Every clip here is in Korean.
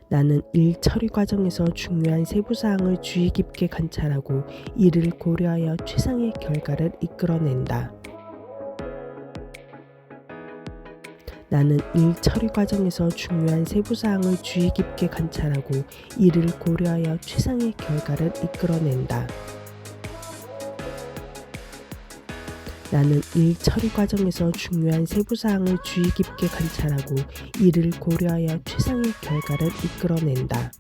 나는 일 처리 과정에서 중요한 세부 사항을 주의 깊게 관찰하고 이를 고려하여 최상의 결과를 이끌어낸다. 나는 일 처리 과정에서 중요한 세부 사항을 주의 깊게 관찰하고 이를 고려하여 최상의 결과를 이끌어낸다. 나는 일 처리 과정에서 중요한 세부 사항을 주의 깊게 관찰하고 이를 고려하여 최상의 결과를 이끌어낸다.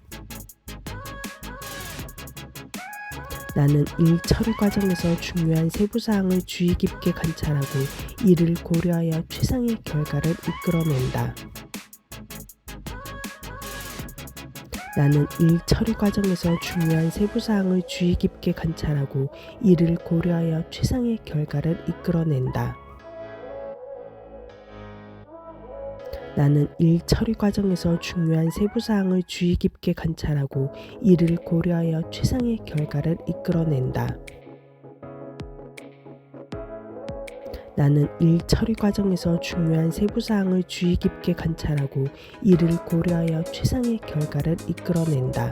나는 일 처리 과정에서 중요한 세부 사항을 주의 깊게 관찰하고 이를 고려하여 최상의 결과를 이끌어낸다. 나는 일 처리 과정에서 중요한 세부 사항을 주의 깊게 관찰하고 이를 고려하여 최상의 결과를 이끌어낸다. 나는 일 처리 과정에서 중요한 세부 사항을 주의 깊게 관찰하고 이를 고려하여 최상의 결과를 이끌어낸다. 나는 일 처리 과정에서 중요한 세부 사항을 주의 깊게 관찰하고 이를 고려하여 최상의 결과를 이끌어낸다.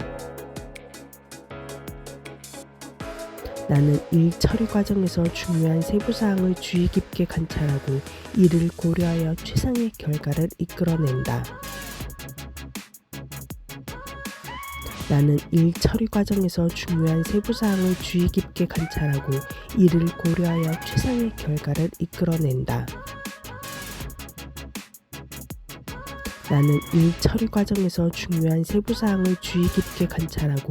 나는 일 처리 과정에서 중요한 세부 사항을 주의 깊게 관찰하고 이를 고려하여 최상의 결과를 이끌어낸다. 나는 일 처리 과정에서 중요한 세부 사항을 주의 깊게 관찰하고 이를 고려하여 최상의 결과를 이끌어낸다. 나는 일 처리 과정에서 중요한 세부 사항을 주의 깊게 관찰하고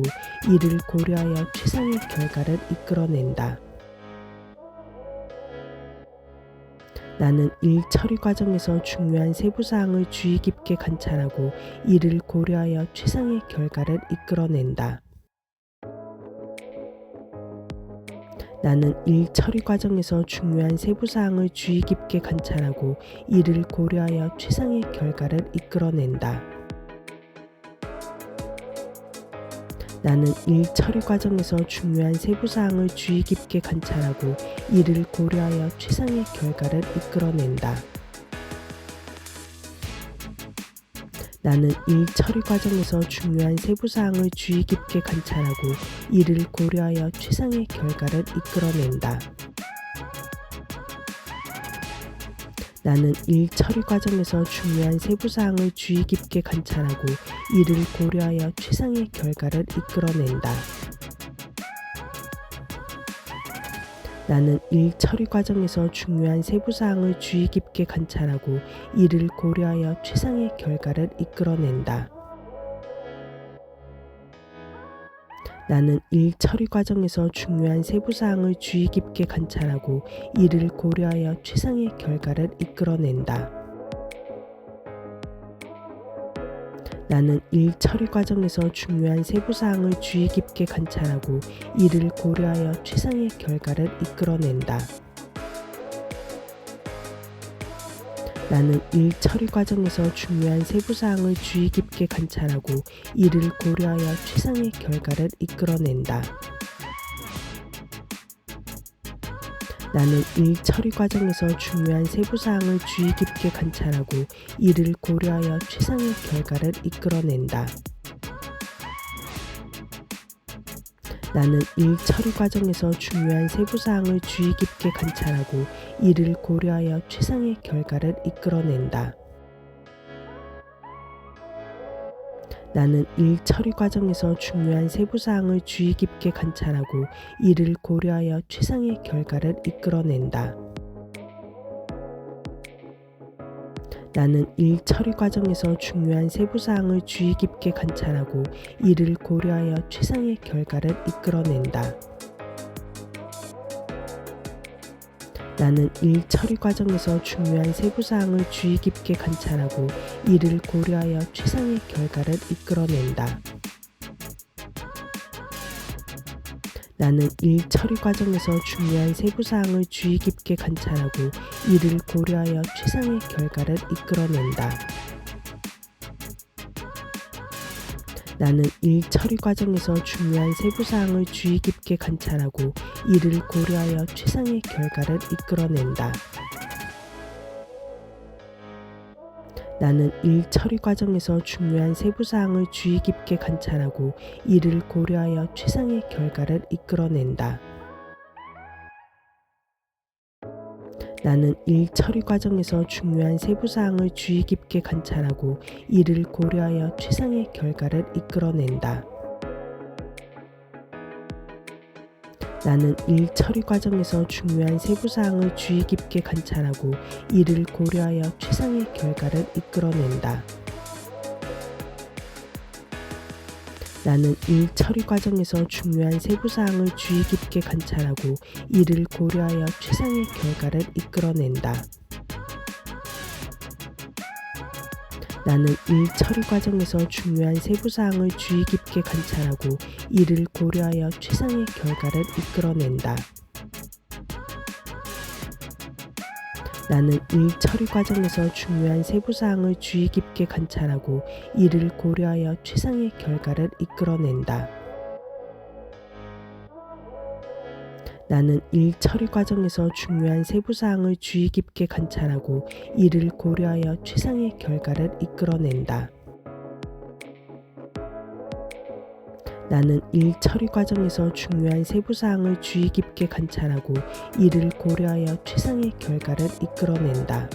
이를 고려하여 최상의 결과를 이끌어낸다. 나는 일 처리 과정에서 중요한 세부 사항을 주의 깊게 관찰하고 이를 고려하여 최상의 결과를 이끌어낸다. 나는 일 처리 과정에서 중요한 세부 사항을 주의 깊게 관찰하고 이를 고려하여 최상의 결과를 이끌어낸다. 나는 일 처리 과정에서 중요한 세부 사항을 주의 깊게 관찰하고 이를 고려하여 최상의 결과를 이끌어낸다. 나는 일 처리 과정에서 중요한 세부 사항을 주의 깊게 관찰하고 이를 고려하여 최상의 결과를 이끌어낸다. 나는 일 처리 과정에서 중요한 세부 사항을 주의 깊게 관찰하고 이를 고려하여 최상의 결과를 이끌어낸다. 나는 일 처리 과정에서 중요한 세부 사항을 주의 깊게 관찰하고 이를 고려하여 최상의 결과를 이끌어낸다. 나는 일 처리 과정에서 중요한 세부 사항을 주의 깊게 관찰하고 이를 고려하여 최상의 결과를 이끌어낸다. 나는 일 처리 과정에서 중요한 세부 사항을 주의 깊게 관찰하고 이를 고려하여 최상의 결과를 이끌어낸다. 나는 일 처리 과정에서 중요한 세부 사항을 주의 깊게 관찰하고 이를 고려하여 최상의 결과를 이끌어낸다. 나는 일 처리 과정에서 중요한 세부 사항을 주의 깊게 관찰하고 이를 고려하여 최상의 결과를 이끌어낸다. 나는 일 처리 과정에서 중요한 세부 사항을 주의 깊게 관찰하고 이를 고려하여 최상의 결과를 이끌어낸다. 나는 일 처리 과정에서 중요한 세부 사항을 주의 깊게 관찰하고 이를 고려하여 최상의 결과를 이끌어낸다. 나는 일 처리 과정에서 중요한 세부 사항을 주의 깊게 관찰하고 이를 고려하여 최상의 결과를 이끌어낸다. 나는 일 처리 과정에서 중요한 세부 사항을 주의 깊게 관찰하고 이를 고려하여 최상의 결과를 이끌어낸다. 나는 일 처리 과정에서 중요한 세부 사항을 주의 깊게 관찰하고 이를 고려하여 최상의 결과를 이끌어낸다. 나는 일 처리 과정에서 중요한 세부 사항을 주의 깊게 관찰하고 이를 고려하여 최상의 결과를 이끌어낸다. 나는 일 처리 과정에서 중요한 세부사항을 주의 깊게 관찰하고 이를 고려하여 최상의 결과를 이끌어낸다. 나는 일 처리 과정에서 중요한 세부사항을 주의 깊게 관찰하고 이를 고려하여 최상의 결과를 이끌어낸다. 나는 일 처리 과정에서 중요한 세부사항을 주의 깊게 관찰하고 이를 고려하여 최상의 결과를 이끌어낸다. 나는 일 처리 과정에서 중요한 세부사항을 주의 깊게 관찰하고 이를 고려하여 최상의 결과를 이끌어낸다. 나는 일 처리 과정에서 중요한 세부사항을 주의 깊게 관찰하고 이를 고려하여 최상의 결과를 이끌어낸다. 나는 일 처리 과정에서 중요한 세부사항을 주의 깊게 관찰하고 이를 고려하여 최상의 결과를 이끌어낸다. 나는 일 처리 과정에서 중요한 세부사항을 주의 깊게 관찰하고 이를 고려하여 최상의 결과를 이끌어낸다. 나는 일 처리 과정에서 중요한 세부사항을 주의 깊게 관찰하고 이를 고려하여 최상의 결과를 이끌어낸다.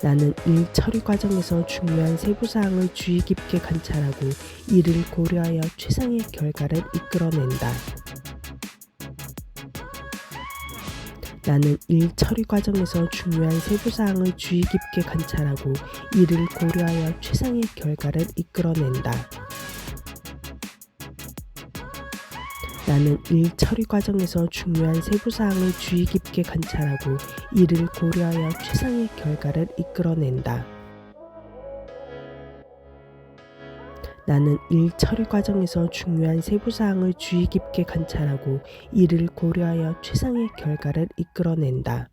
나는 일 처리 과정에서 중요한 세부사항을 주의 깊게 관찰하고 이를 고려하여 최상의 결과를 이끌어낸다. 나는 일 처리 과정에서 중요한 세부사항을 주의 깊게 관찰하고 이를 고려하여 최상의 결과를 이끌어낸다. 나는 일 처리 과정에서 중요한 세부사항을 주의 깊게 관찰하고 이를 고려하여 최상의 결과를 이끌어낸다. 나는 일 처리 과정에서 중요한 세부사항을 주의 깊게 관찰하고 이를 고려하여 최상의 결과를 이끌어낸다.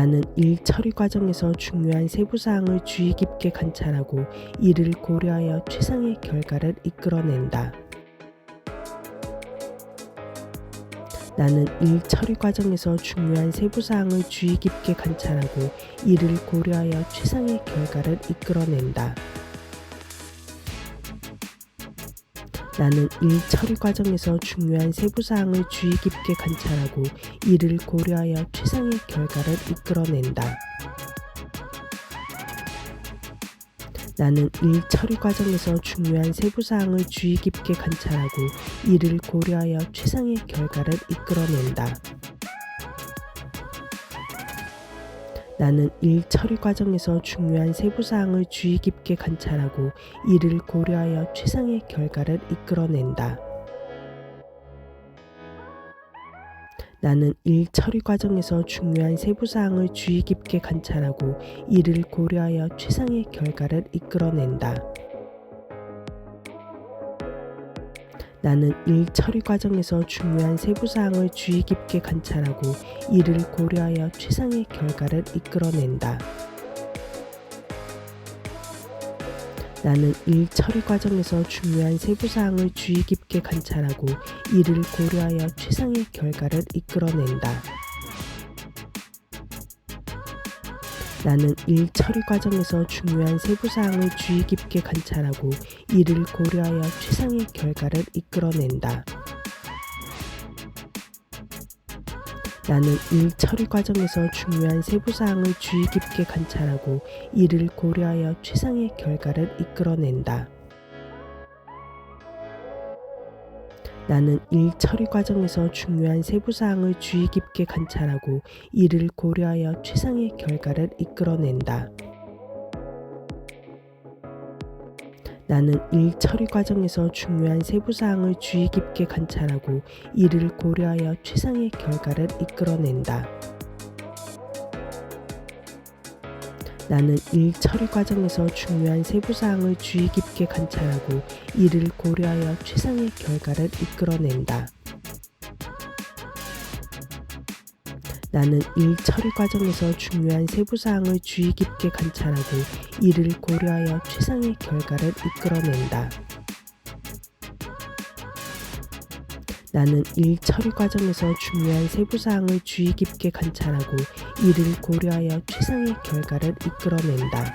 나는 일 처리 과정에서 중요한 세부사항을 주의 깊게 관찰하고 이를 고려하여 최상의 결과를 이끌어낸다. 나는 일 처리 과정에서 중요한 세부사항을 주의 깊게 관찰하고 이를 고려하여 최상의 결과를 이끌어낸다. 나는 일 처리 과정에서 중요한 세부사항을 주의 깊게 관찰하고 이를 고려하여 최상의 결과를 이끌어낸다. 나는 일 처리 과정에서 중요한 세부사항을 주의 깊게 관찰하고 이를 고려하여 최상의 결과를 이끌어낸다. 나는 일 처리 과정에서 중요한 세부사항을 주의 깊게 관찰하고 이를 고려하여 최상의 결과를 이끌어낸다. 나는 일 처리 과정에서 중요한 세부사항을 주의 깊게 관찰하고 이를 고려하여 최상의 결과를 이끌어낸다. 나는 일 처리 과정에서 중요한 세부사항을 주의 깊게 관찰하고 이를 고려하여 최상의 결과를 이끌어낸다. 나는 일 처리 과정에서 중요한 세부사항을 주의 깊게 관찰하고 이를 고려하여 최상의 결과를 이끌어낸다. 나는 일 처리 과정에서 중요한 세부사항을 주의 깊게 관찰하고 이를 고려하여 최상의 결과를 이끌어낸다. 나는 일 처리 과정에서 중요한 세부사항을 주의 깊게 관찰하고 이를 고려하여 최상의 결과를 이끌어낸다. 나는 일 처리 과정에서 중요한 세부사항을 주의 깊게 관찰하고 이를 고려하여 최상의 결과를 이끌어낸다. 나는 일 처리 과정에서 중요한 세부사항을 주의 깊게 관찰하고 이를 고려하여 최상의 결과를 이끌어낸다. 나는 일 처리 과정에서 중요한 세부사항을 주의 깊게 관찰하고 이를 고려하여 최상의 결과를 이끌어낸다. 나는 일 처리 과정에서 중요한 세부사항을 주의 깊게 관찰하고 이를 고려하여 최상의 결과를 이끌어낸다. 나는 일 처리 과정에서 중요한 세부사항을 주의 깊게 관찰하고 이를 고려하여 최상의 결과를 이끌어낸다.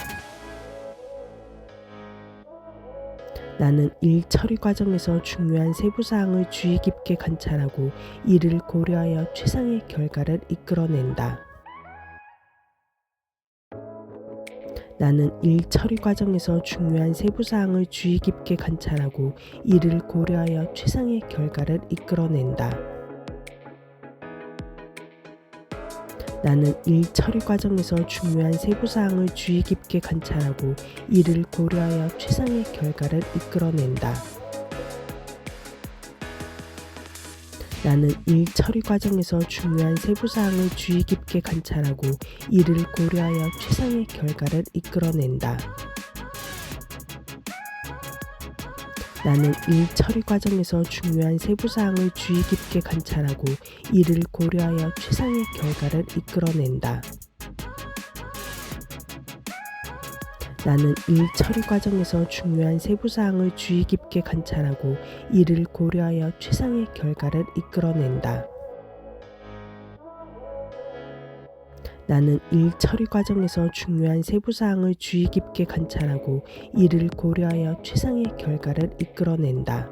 나는 일 처리 과정에서 중요한 세부사항을 주의 깊게 관찰하고 이를 고려하여 최상의 결과를 이끌어낸다. 나는 일 처리 과정에서 중요한 세부사항을 주의 깊게 관찰하고 이를 고려하여 최상의 결과를 이끌어낸다. 나는 일 처리 과정에서 중요한 세부사항을 주의 깊게 관찰하고 이를 고려하여 최상의 결과를 이끌어낸다. 나는 일 처리 과정에서 중요한 세부사항을 주의 깊게 관찰하고 이를 고려하여 최상의 결과를 이끌어낸다. 나는 일 처리 과정에서 중요한 세부사항을 주의 깊게 관찰하고 이를 고려하여 최상의 결과를 이끌어낸다. 나는 일 처리 과정에서 중요한 세부사항을 주의 깊게 관찰하고 이를 고려하여 최상의 결과를 이끌어낸다. 나는 일 처리 과정에서 중요한 세부사항을 주의 깊게 관찰하고 이를 고려하여 최상의 결과를 이끌어낸다.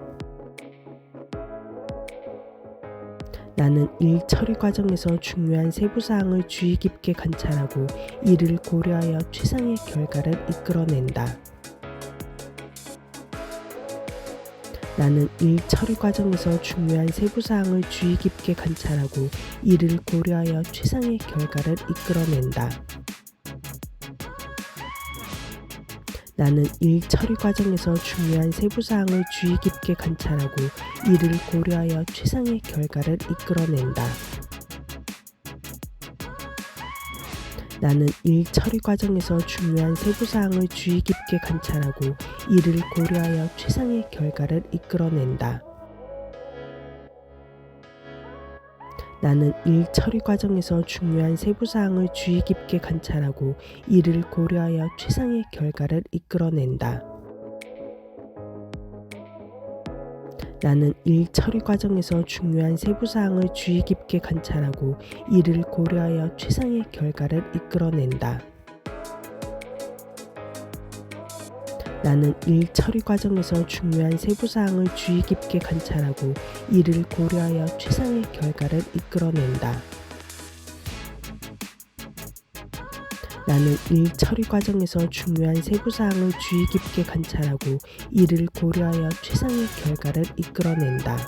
나는 일 처리 과정에서 중요한 세부사항을 주의 깊게 관찰하고 이를 고려하여 최상의 결과를 이끌어낸다. 나는 일 처리 과정에서 중요한 세부사항을 주의 깊게 관찰하고 이를 고려하여 최상의 결과를 이끌어낸다. 나는 일 처리 과정에서 중요한 세부사항을 주의 깊게 관찰하고 이를 고려하여 최상의 결과를 이끌어낸다. 나는 일 처리 과정에서 중요한 세부사항을 주의 깊게 관찰하고 이를 고려하여 최상의 결과를 이끌어낸다. 나는 일 처리 과정에서 중요한 세부사항을 주의 깊게 관찰하고 이를 고려하여 최상의 결과를 이끌어낸다. 나는 일 처리 과정에서 중요한 세부사항을 주의 깊게 관찰하고 이를 고려하여 최상의 결과를 이끌어낸다. 나는 일 처리 과정에서 중요한 세부사항을 주의 깊게 관찰하고 이를 고려하여 최상의 결과를 이끌어낸다. 나는 일 처리 과정에서 중요한 세부사항을 주의 깊게 관찰하고 이를 고려하여 최상의 결과를 이끌어낸다.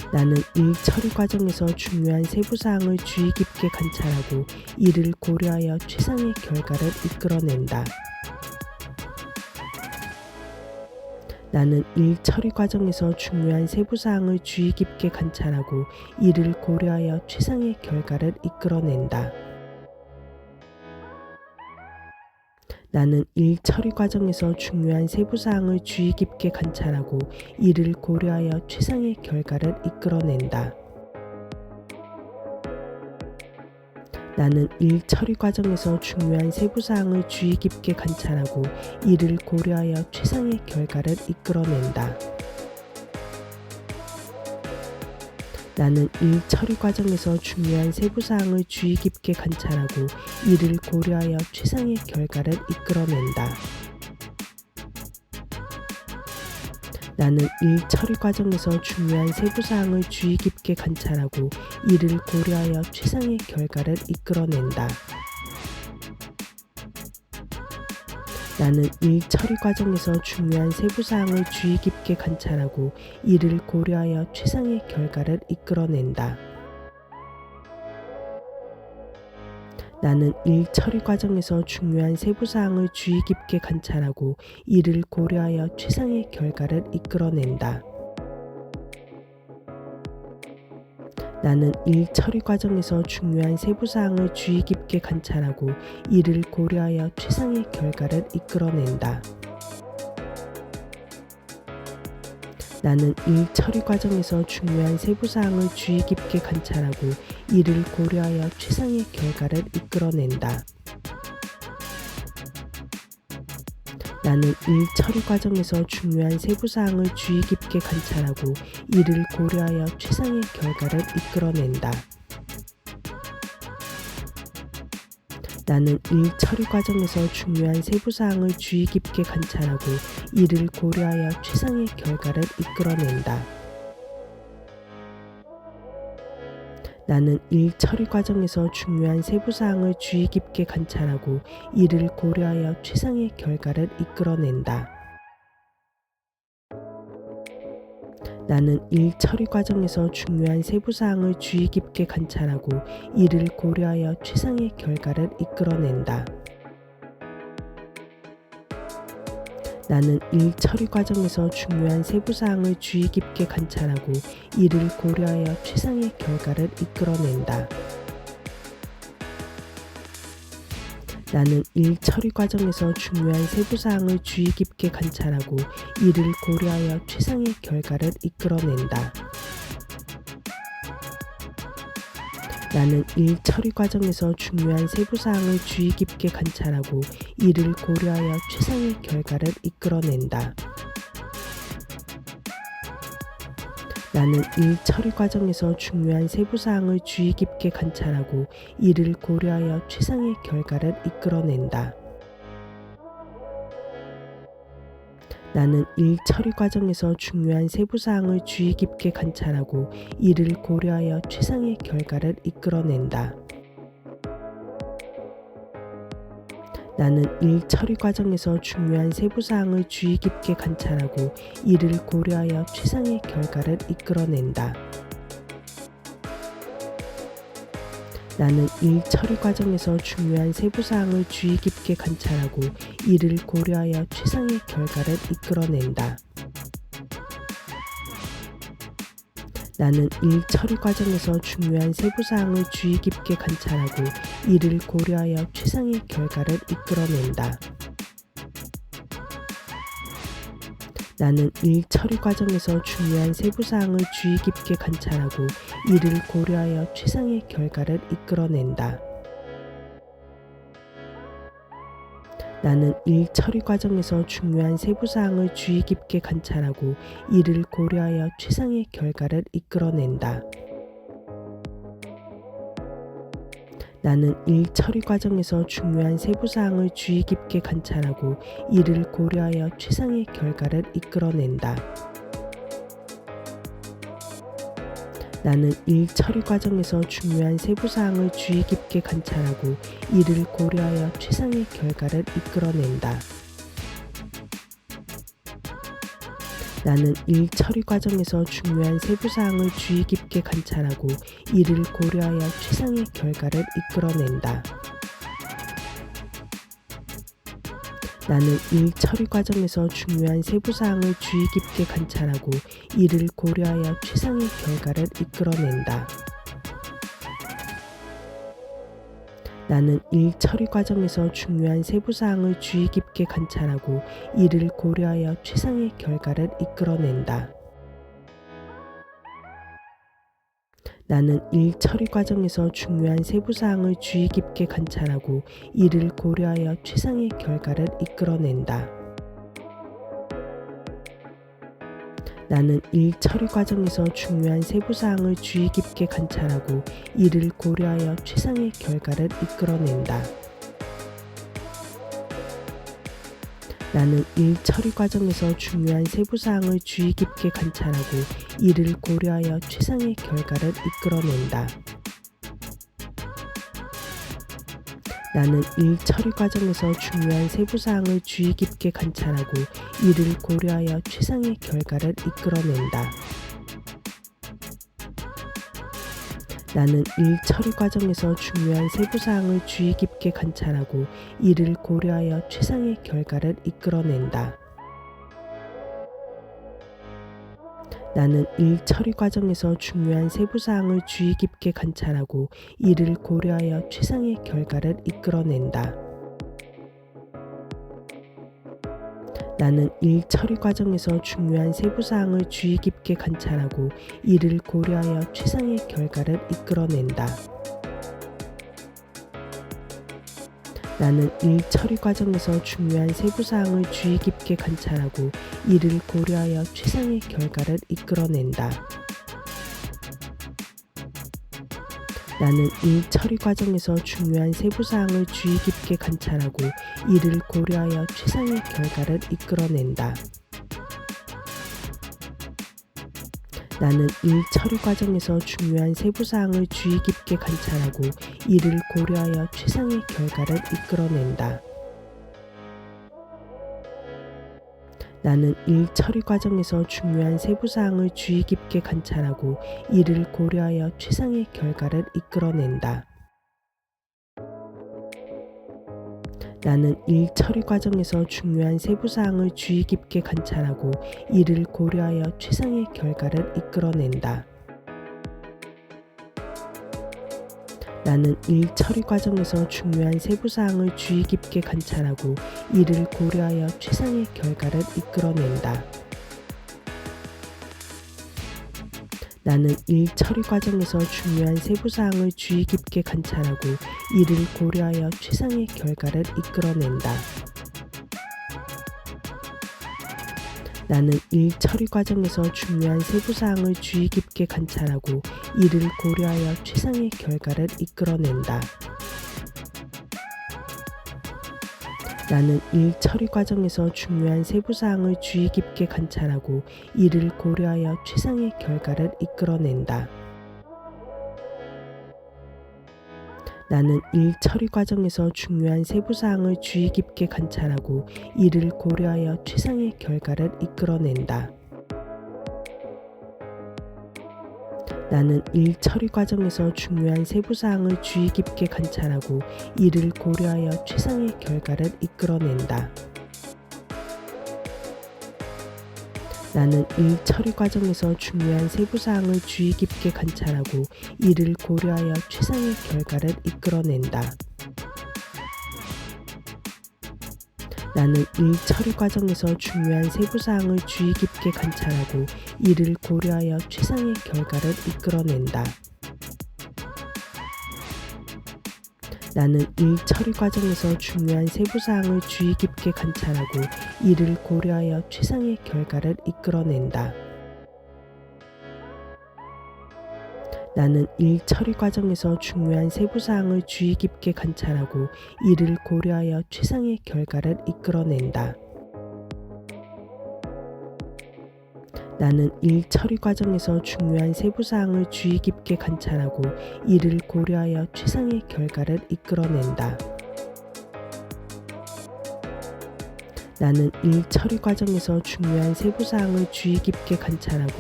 나는 일 처리 과정에서 중요한 세부사항을 주의 깊게 관찰하고 이를 고려하여 최상의 결과를 이끌어낸다. 나는 일 처리 과정에서 중요한 세부사항을 주의 깊게 관찰하고 이를 고려하여 최상의 결과를 이끌어낸다. 나는 일 처리 과정에서 중요한 세부사항을 주의 깊게 관찰하고 이를 고려하여 최상의 결과를 이끌어낸다. 나는 일 처리 과정에서 중요한 세부사항을 주의 깊게 관찰하고 이를 고려하여 최상의 결과를 이끌어낸다. 나는 일 처리 과정에서 중요한 세부사항을 주의 깊게 관찰하고 이를 고려하여 최상의 결과를 이끌어낸다. 나는 일 처리 과정에서 중요한 세부사항을 주의 깊게 관찰하고 이를 고려하여 최상의 결과를 이끌어낸다. 나는 일 처리 과정에서 중요한 세부사항을 주의 깊게 관찰하고 이를 고려하여 최상의 결과를 이끌어낸다. 나는 일 처리 과정에서 중요한 세부사항을 주의 깊게 관찰하고 이를 고려하여 최상의 결과를 이끌어낸다. 나는 일 처리 과정에서 중요한 세부사항을 주의 깊게 관찰하고 이를 고려하여 최상의 결과를 이끌어낸다. 나는 일 처리 과정에서 중요한 세부사항을 주의 깊게 관찰하고 이를 고려하여 최상의 결과를 이끌어낸다. 나는 일 처리 과정에서 중요한 세부사항을 주의 깊게 관찰하고 이를 고려하여 최상의 결과를 이끌어낸다. 나는 일 처리 과정에서 중요한 세부사항을 주의 깊게 관찰하고 이를 고려하여 최상의 결과를 이끌어낸다. 나는 일 처리 과정에서 중요한 세부사항을 주의 깊게 관찰하고 이를 고려하여 최상의 결과를 이끌어낸다. 나는 일 처리 과정에서 중요한 세부사항을 주의 깊게 관찰하고 이를 고려하여 최상의 결과를 이끌어낸다. 나는 일 처리 과정에서 중요한 세부사항을 주의 깊게 관찰하고 이를 고려하여 최상의 결과를 이끌어낸다. 나는 일 처리 과정에서 중요한 세부사항을 주의 깊게 관찰하고 이를 고려하여 최상의 결과를 이끌어낸다. 나는 일 처리 과정에서 중요한 세부사항을 주의 깊게 관찰하고 이를 고려하여 최상의 결과를 이끌어낸다. 나는 일 처리 과정에서 중요한 세부사항을 주의 깊게 관찰하고 이를 고려하여 최상의 결과를 이끌어낸다. 나는 일 처리 과정에서 중요한 세부사항을 주의 깊게 관찰하고 이를 고려하여 최상의 결과를 이끌어낸다. 나는 일 처리 과정에서 중요한 세부사항을 주의 깊게 관찰하고 이를 고려하여 최상의 결과를 이끌어낸다. 나는 일 처리 과정에서 중요한 세부사항을 주의 깊게 관찰하고 이를 고려하여 최상의 결과를 이끌어낸다. 나는 일 처리 과정에서 중요한 세부사항을 주의 깊게 관찰하고 이를 고려하여 최상의 결과를 이끌어낸다. 나는 일 처리 과정에서 중요한 세부사항을 주의 깊게 관찰하고 이를 고려하여 최상의 결과를 이끌어낸다. 나는 일 처리 과정에서 중요한 세부사항을 주의 깊게 관찰하고 이를 고려하여 최상의 결과를 이끌어낸다. 나는 일 처리 과정에서 중요한 세부사항을 주의 깊게 관찰하고 이를 고려하여 최상의 결과를 이끌어낸다. 나는 일 처리 과정에서 중요한 세부사항을 주의 깊게 관찰하고 이를 고려하여 최상의 결과를 이끌어낸다. 나는 일 처리 과정에서 중요한 세부사항을 주의 깊게 관찰하고 이를 고려하여 최상의 결과를 이끌어낸다. 나는 일 처리 과정에서 중요한 세부사항을 주의 깊게 관찰하고 이를 고려하여 최상의 결과를 이끌어낸다. 나는 일 처리 과정에서 중요한 세부사항을 주의 깊게 관찰하고 이를 고려하여 최상의 결과를 이끌어낸다. 나는 일 처리 과정에서 중요한 세부사항을 주의 깊게 관찰하고 이를 고려하여 최상의 결과를 이끌어낸다. 나는 일 처리 과정에서 중요한 세부사항을 주의 깊게 관찰하고 이를 고려하여 최상의 결과를 이끌어낸다. 나는 일 처리 과정에서 중요한 세부사항을 주의 깊게 관찰하고 이를 고려하여 최상의 결과를 이끌어낸다. 나는 일 처리 과정에서 중요한 세부사항을 주의 깊게 관찰하고 이를 고려하여 최상의 결과를 이끌어낸다. 나는 일 처리 과정에서 중요한 세부사항을 주의 깊게 관찰하고 이를 고려하여 최상의 결과를 이끌어낸다. 나는 일 처리 과정에서 중요한 세부사항을 주의 깊게 관찰하고 이를 고려하여 최상의 결과를 이끌어낸다. 나는 일 처리 과정에서 중요한 세부사항을 주의 깊게 관찰하고 이를 고려하여 최상의 결과를 이끌어낸다. 나는 일 처리 과정에서 중요한 세부사항을 주의 깊게 관찰하고 이를 고려하여 최상의 결과를 이끌어낸다. 나는 일 처리 과정에서 중요한 세부사항을 주의 깊게 관찰하고 이를 고려하여 최상의 결과를 이끌어낸다. 나는 일 처리 과정에서 중요한 세부사항을 주의 깊게 관찰하고 이를 고려하여 최상의 결과를 이끌어낸다. 나는 일 처리 과정에서 중요한 세부사항을 주의 깊게 관찰하고 이를 고려하여 최상의 결과를 이끌어낸다. 나는 일 처리 과정에서 중요한 세부사항을 주의 깊게 관찰하고 이를 고려하여 최상의 결과를 이끌어낸다. 나는 일 처리 과정에서 중요한 세부사항을 주의 깊게 관찰하고 이를 고려하여 최상의 결과를 이끌어낸다. 나는 일 처리 과정에서 중요한 세부사항을 주의 깊게 관찰하고 이를 고려하여 최상의 결과를 이끌어낸다. 나는 일 처리 과정에서 중요한 세부사항을 주의 깊게 관찰하고 이를 고려하여 최상의 결과를 이끌어낸다. 나는 일 처리 과정에서 중요한 세부사항을 주의 깊게 관찰하고 이를 고려하여 최상의 결과를 이끌어낸다. 나는 일 처리 과정에서 중요한 세부사항을 주의 깊게 관찰하고 이를 고려하여 최상의 결과를 이끌어낸다. 나는 일 처리 과정에서 중요한 세부사항을 주의 깊게 관찰하고 이를 고려하여 최상의 결과를 이끌어낸다. 나는 일 처리 과정에서 중요한 세부사항을 주의 깊게 관찰하고 이를 고려하여 최상의 결과를 이끌어낸다. 나는 일 처리 과정에서 중요한 세부사항을 주의 깊게 관찰하고 이를 고려하여 최상의 결과를 이끌어낸다. 나는 일 처리 과정에서 중요한 세부사항을 주의 깊게 관찰하고 이를 고려하여 최상의 결과를 이끌어낸다. 나는 일 처리 과정에서 중요한 세부사항을 주의 깊게 관찰하고 이를 고려하여 최상의 결과를 이끌어낸다. 나는 일 처리 과정에서 중요한 세부사항을 주의 깊게 관찰하고 이를 고려하여 최상의 결과를 이끌어낸다. 나는 일 처리 과정에서 중요한 세부사항을 주의 깊게 관찰하고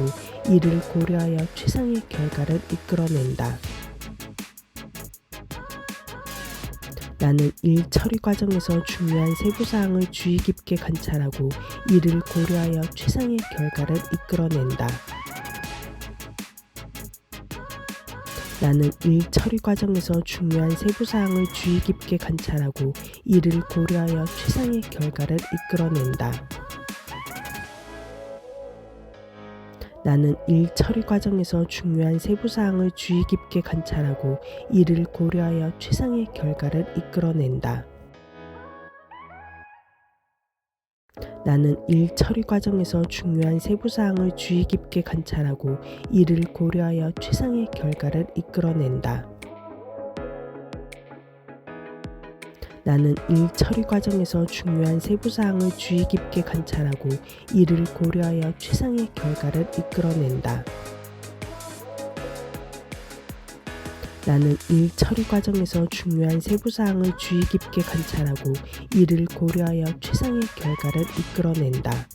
이를 고려하여 최상의 결과를 이끌어낸다. 나는 일 처리 과정에서 중요한 세부사항을 주의 깊게 관찰하고 이를 고려하여 최상의 결과를 이끌어낸다. 나는 일 처리 과정에서 중요한 세부사항을 주의 깊게 관찰하고 이를 고려하여 최상의 결과를 이끌어낸다. 나는 일 처리 과정에서 중요한 세부사항을 주의 깊게 관찰하고 이를 고려하여 최상의 결과를 이끌어낸다. 나는 일 처리 과정에서 중요한 세부사항을 주의 깊게 관찰하고 이를 고려하여 최상의 결과를 이끌어낸다. 나는 일 처리 과정에서 중요한 세부사항을 주의 깊게 관찰하고 이를 고려하여 최상의 결과를 이끌어낸다. 나는 일 처리 과정에서 중요한 세부사항을 주의 깊게 관찰하고 이를 고려하여 최상의 결과를 이끌어낸다.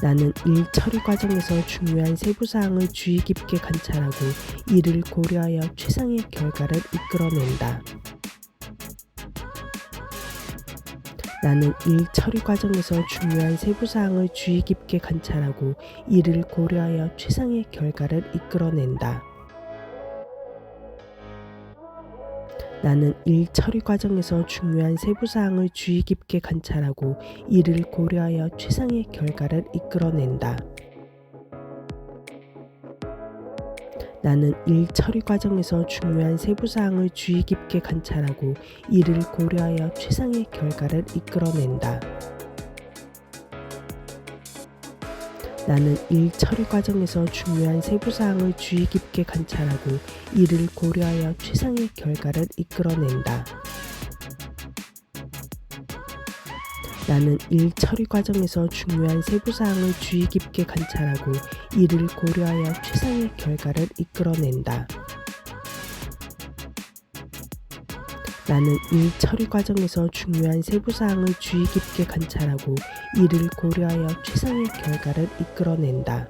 나는 일 처리 과정에서 중요한 세부사항을 주의 깊게 관찰하고 이를 고려하여 최상의 결과를 이끌어낸다. 나는 일 처리 과정에서 중요한 세부사항을 주의 깊게 관찰하고 이를 고려하여 최상의 결과를 이끌어낸다. 나는 일 처리 과정에서 중요한 세부사항을 주의 깊게 관찰하고 이를 고려하여 최상의 결과를 이끌어낸다. 나는 일 처리 과정에서 중요한 세부사항을 주의 깊게 관찰하고 이를 고려하여 최상의 결과를 이끌어낸다. 나는 일 처리 과정에서 중요한 세부사항을 주의 깊게 관찰하고 이를 고려하여 최상의 결과를 이끌어낸다. 나는 일 처리 과정에서 중요한 세부사항을 주의 깊게 관찰하고 이를 고려하여 최상의 결과를 이끌어낸다. 나는 일 처리 과정에서 중요한 세부사항을 주의 깊게 관찰하고 이를 고려하여 최상의 결과를 이끌어낸다.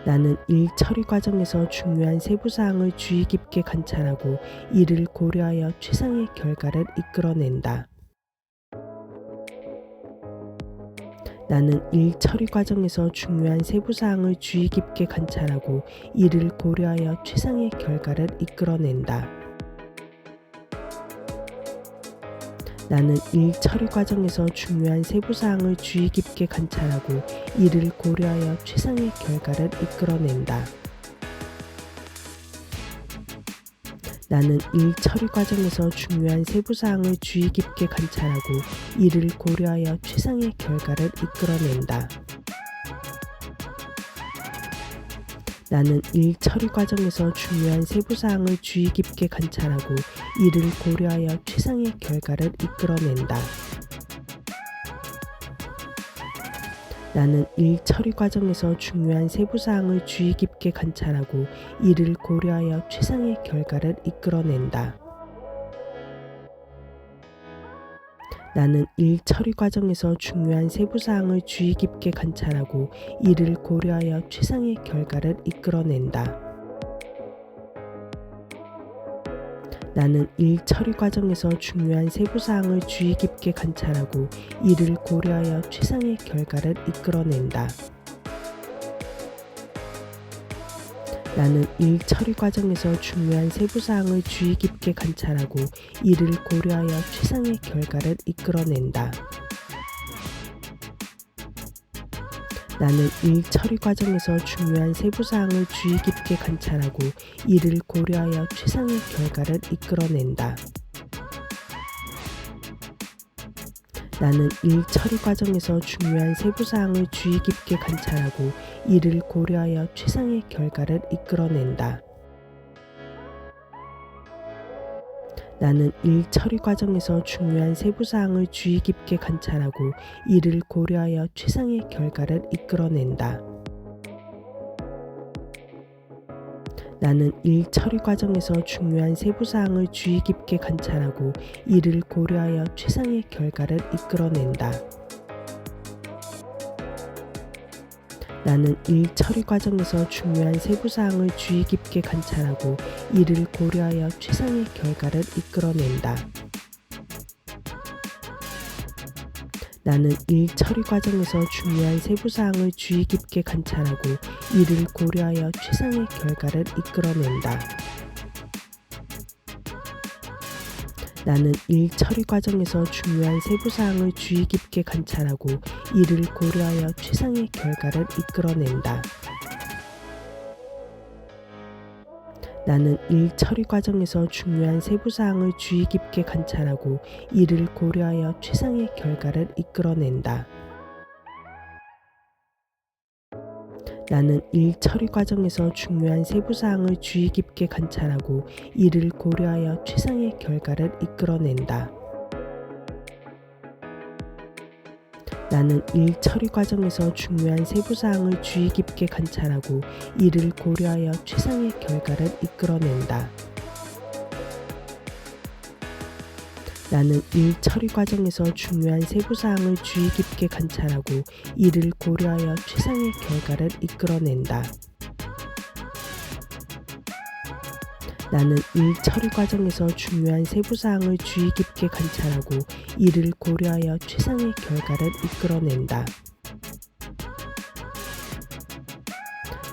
나는 일 처리 과정에서 중요한 세부사항을 주의 깊게 관찰하고 이를 고려하여 최상의 결과를 이끌어낸다. 나는 일 처리 과정에서 중요한 세부사항을 주의 깊게 관찰하고 이를 고려하여 최상의 결과를 이끌어낸다. 나는 일 처리 과정에서 중요한 세부사항을 주의 깊게 관찰하고 이를 고려하여 최상의 결과를 이끌어낸다. 나는 일 처리 과정에서 중요한 세부사항을 주의 깊게 관찰하고 이를 고려하여 최상의 결과를 이끌어낸다. 나는 일 처리 과정에서 중요한 세부사항을 주의 깊게 관찰하고 이를 고려하여 최상의 결과를 이끌어낸다. 나는 일 처리 과정에서 중요한 세부사항을 주의 깊게 관찰하고 이를 고려하여 최상의 결과를 이끌어낸다. 나는 일 처리 과정에서 중요한 세부사항을 주의 깊게 관찰하고 이를 고려하여 최상의 결과를 이끌어낸다. 나는 일 처리 과정에서 중요한 세부사항을 주의 깊게 관찰하고 이를 고려하여 최상의 결과를 이끌어낸다. 나는 일 처리 과정에서 중요한 세부사항을 주의 깊게 관찰하고 이를 고려하여 최상의 결과를 이끌어낸다. 나는 일 처리 과정에서 중요한 세부사항을 주의 깊게 관찰하고 이를 고려하여 최상의 결과를 이끌어낸다. 나는 일 처리 과정에서 중요한 세부사항을 주의 깊게 관찰하고 이를 고려하여 최상의 결과를 이끌어낸다. 나는 일 처리 과정에서 중요한 세부사항을 주의 깊게 관찰하고 이를 고려하여 최상의 결과를 이끌어낸다. 나는 일 처리 과정에서 중요한 세부사항을 주의 깊게 관찰하고 이를 고려하여 최상의 결과를 이끌어낸다. 나는 일 처리 과정에서 중요한 세부사항을 주의 깊게 관찰하고 이를 고려하여 최상의 결과를 이끌어낸다. 나는 일 처리 과정에서 중요한 세부사항을 주의 깊게 관찰하고 이를 고려하여 최상의 결과를 이끌어낸다. 나는 일 처리 과정에서 중요한 세부사항을 주의 깊게 관찰하고 이를 고려하여 최상의 결과를 이끌어낸다. 나는 일 처리 과정에서 중요한 세부사항을 주의 깊게 관찰하고 이를 고려하여 최상의 결과를 이끌어낸다. 나는 일 처리 과정에서 중요한 세부사항을 주의 깊게 관찰하고 이를 고려하여 최상의 결과를 이끌어낸다. 나는 일 처리 과정에서 중요한 세부사항을 주의 깊게 관찰하고 이를 고려하여 최상의 결과를 이끌어낸다. 나는 일 처리 과정에서 중요한 세부사항을 주의 깊게 관찰하고 이를 고려하여 최상의 결과를 이끌어낸다. 나는 일 처리 과정에서 중요한 세부사항을 주의 깊게 관찰하고 이를 고려하여 최상의 결과를 이끌어낸다.